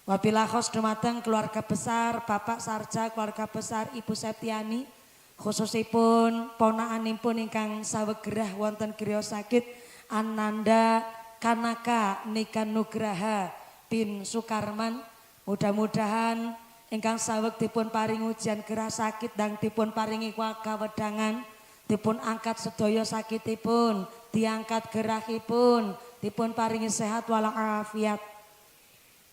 Wabil akhos dumateng keluarga besar Bapak Sarja, keluarga besar Ibu Septiani, khususipun ponakanipun ingkang sawegerah wonten griya sakit Ananda Kanaka Nika Nugraha bin Sukarman. Mudah-mudahan ingkang saweg dipun paring ujian gerah sakit dan dipun paringi kawedangan, dipun angkat sedaya sakitipun, diangkat gerahipun, dipun paringi sehat walafiat.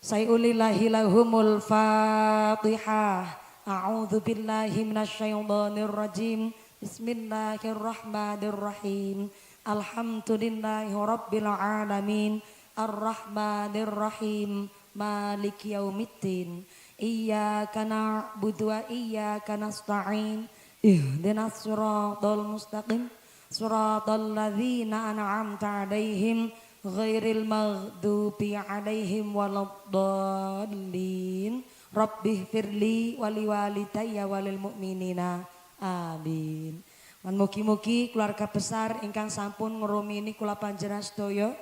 Sayulillahi lahumul Fatihah. A'udzu billahi minasyaitonir rajim. Bismillahirrahmanirrahim. Alhamdulillahi rabbil alamin. Ar-Rahmanir Rahim. Maliki yaumiddin. Iyyaka na'budu wa iyyaka nasta'in. Ihdinas siratal mustaqim. Siratal ladzina an'amta 'alaihim ghairil maghdubi 'alaihim waladdallin. Rabbih firli wali walidayya walil mu'minina. Amin. Lan mugi-mugi keluarga besar ingkang sampun ngrumini kula panjenengan sedaya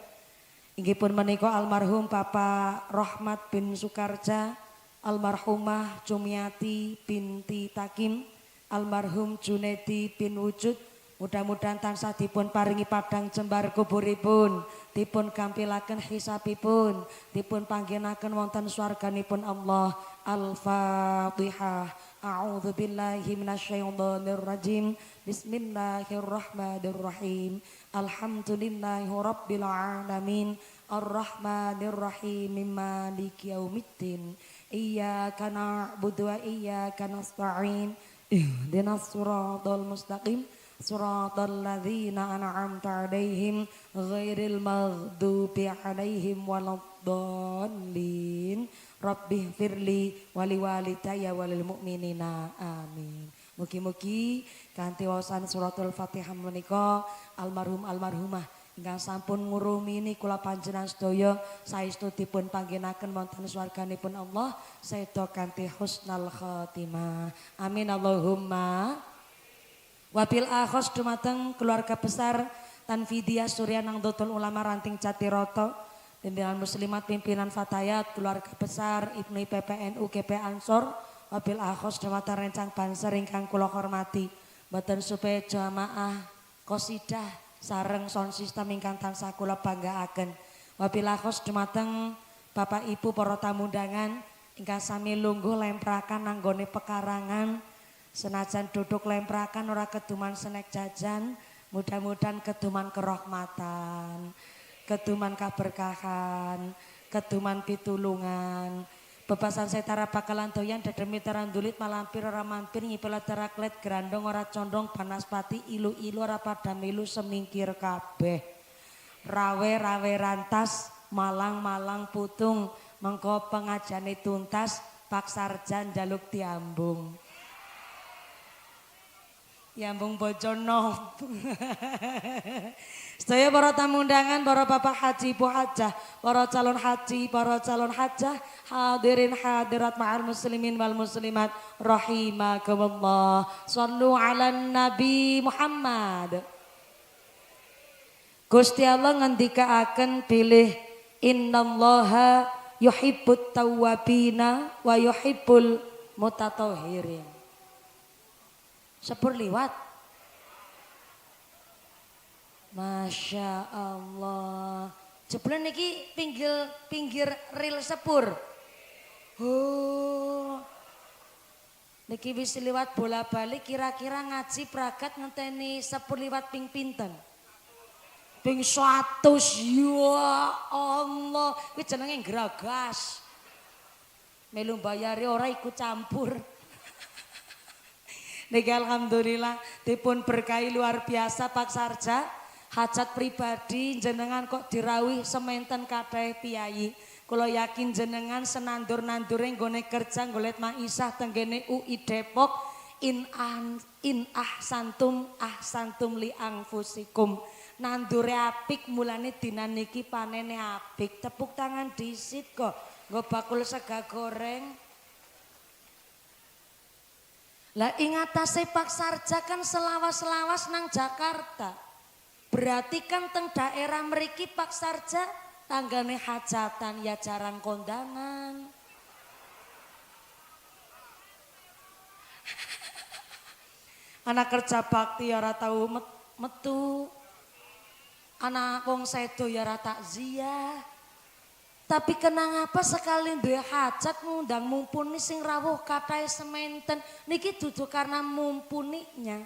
inggih pun menika almarhum Bapak Rahmat bin Sukarja, almarhumah Jumiati binti Takim, almarhum Junedi bin Wujud. Mudah-mudahan tansah dipun paringi padang jembar kuburipun, dipun kampilaken hisabipun, dipun panggenaken wonten swarganipun Allah. Al-Fatihah. A'udzu billahi minasyaitonir rajim. Bismillahirrahmanirrahim. Alhamdulillahi rabbil alamin. Ar-Rahmanir Rahim. Maliki yaumiddin. Iyyaka na'budu wa iyyaka nasta'in. Ihdinas siratal mustaqim. Siratal ladzina an'amta 'alaihim ghairil maghdubi 'alaihim waladdallin. Rabbih firli wali walidayya walil mu'minina. Amin. Mugi-mugi kanthi waosan suratul Fatihah menika almarhum almarhumah ingkang sampun ngurumini kula panjenengan sedaya saestu dipun panggenaken wonten swarganipun Allah seda kanthi husnul khotimah. Amin Allahumma. Wabil akhos dumateng keluarga besar Tanfidiyah Surya Nahdlatul Ulama Ranting Jatiroto, pimpinan muslimat, pimpinan fatayat, keluarga besar Ibnu PPNU GP Ansor. Wabil akhos dumateng rencang banser ingkang kula hormati, mboten supaya jamaah qasidah sareng sound system ingkang tansah kula banggaaken. Wabil akhos dumateng Bapak Ibu para tamu undangan ingkang sami lungguh lemprakan nanggone pekarangan. Senajan duduk lemprakan ora keduman senek jajan, mudah-mudahan keduman kerahmatan, keduman kaberkahan, keduman pitulungan. Bebasan setara bakalan doyan dedemi terandulit malampir ora mampir ngipela teraklet grandong ora condong banaspati ilu-ilu ora pada milu semingkir kabeh. Rawe-rawe rantas, malang-malang putung, mengko pengajane tuntas, Pak Sarjan jaluk diambung. Yambung bojo nom. Sedaya para tamu undangan, para bapak haji, bu hajah, para calon haji, para calon hajah, hadirin hadirat ma'al muslimin wal muslimat rahimakumullah. Shallu ala Nabi Muhammad. Gusti Allah ngendikaaken pilih innallaha yuhibbut tawwabina wa yuhibbul mutatahhirin. Sepur liwat. Masya Allah. Jebule niki pinggir ril sepur. Oh. Niki wis liwat bola balik kira-kira ngaji pragat ngenteni sepur liwat ping pinten. Ping 100. Ya Allah, kuwi jenenge gragas. Melu bayari ora ikut campur. Niki alhamdulillah dipun berkahi luar biasa Pak Sarja. Hajat pribadi jenengan kok dirawih sementen kathah piyayi. Kula yakin jenengan senandur-nandure nggone kerja golek maisah tenggene UI Depok. In ahsantum ahsantum li anfusikum. Nandure apik mulane dina niki panene apik. Tepuk tangan disit kok. Nggo bakul sega goreng. Lah ingatase Pak Sarja kan selawas-selawas nang Jakarta. Berarti kan teng daerah mriki Pak Sarja tanggane hajatan ya jarang kondangan. Anak kerja bakti ya ora tau metu. Anak wong sedo ya ora takziah. Tapi kenang apa sekali duwe hajat ngundang mumpuni sing rawuh kathah sementen niki dudu karena mumpuninya.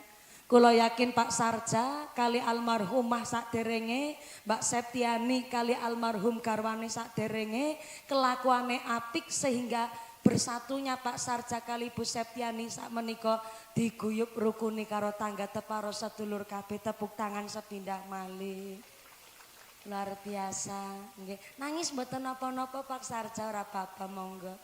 Kula yakin Pak Sarja kali almarhumah sakderenge, Mbak Septiani kali almarhum garwane sakderenge kelakuane apik sehingga bersatunya Pak Sarja kali Ibu Septiani sak menika diguyub rukuni karo tangga teparo sedulur kabeh, tepuk tangan sepindah malih. Luar biasa nggih. Nangis mboten napa-napa Pak Sarja, ora apa-apa monggo.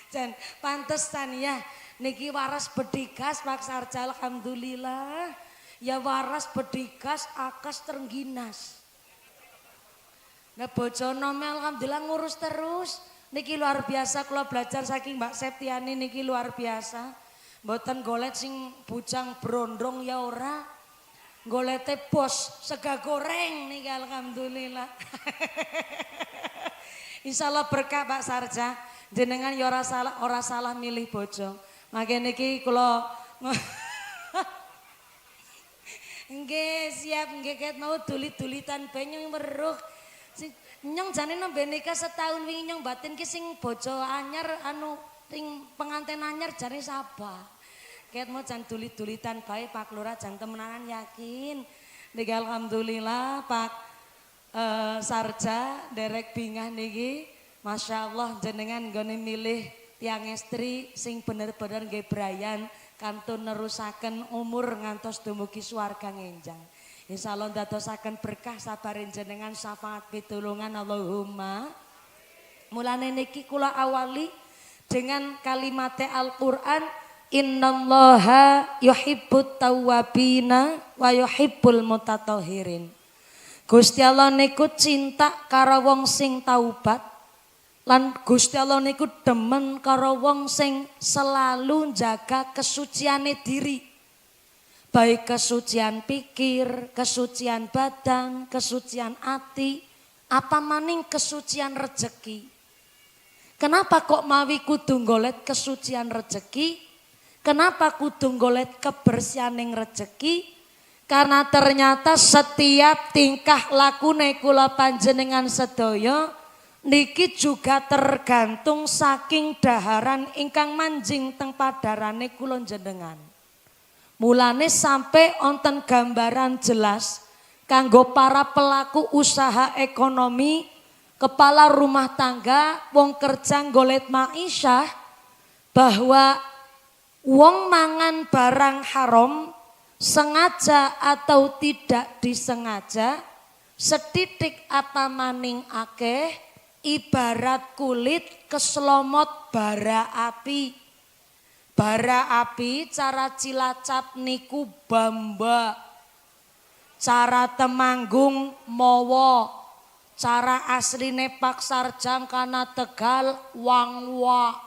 Jan pantesan ya niki waras bedikas Pak Sarja, alhamdulillah. Ya waras bedikas akas terengginas. Nah bojo nome alhamdulillah ngurus terus. Niki luar biasa, kula belajar saking Mbak Septiani niki luar biasa. Mboten golet sing bujang brondong ya ora. Golete bos sega goreng niki alhamdulillah. Insyaallah berkah Pak Sarja. Jenengan ya ora salah milih bojo. Makanya niki kula nggih siap nggih ket mau dulit-dulitan banyu weruh. Nyong jane nembe nikah setahun wingi nyong batin ki sing bojo anyar anu sing pengantin anyar jane Sabah. Ket mau jan dulit-dulitan bae Pak Lurah jan temenanan yakin. Niki alhamdulillah Pak Sarja derek bingah niki Masya Allah jenengan nggone milih tiang istri sing bener-bener nggih brayan kantun nerusaken umur ngantos dumugi swarga ngenjang. Insyaallah dadosaken berkah sabarin jenengan syafaat pitulungan Allahumma. Mulane niki kula awali dengan kalimat Al-Qur'an innallaha yuhibbut tawwabina wa yuhibbul mutatahhirin. Gusti Allah niku cinta karo wong sing taubat lan Gusti Allah niku demen karo wong sing selalu jaga kesuciane diri. Baik kesucian pikir, kesucian badan, kesucian hati, apa maning kesucian rejeki. Kenapa kok mawi kudu golet kesucian rejeki? Kenapa kudu golet kebersihaning rejeki? Karena ternyata setiap tingkah lakune kula panjenengan sedaya niki juga tergantung saking daharan ingkang manjing teng padarane kula jenengan. Mulane sampai onten gambaran jelas kanggo para pelaku usaha ekonomi, kepala rumah tangga, wong kerja golet ma'isyah bahwa wong mangan barang haram sengaja atau tidak disengaja setitik apa maning akeh ibarat kulit keslomot bara api. Bara api cara Cilacap niku bamba, cara Temanggung mowo, cara asline Pak Sarjang kana Tegal wangwa.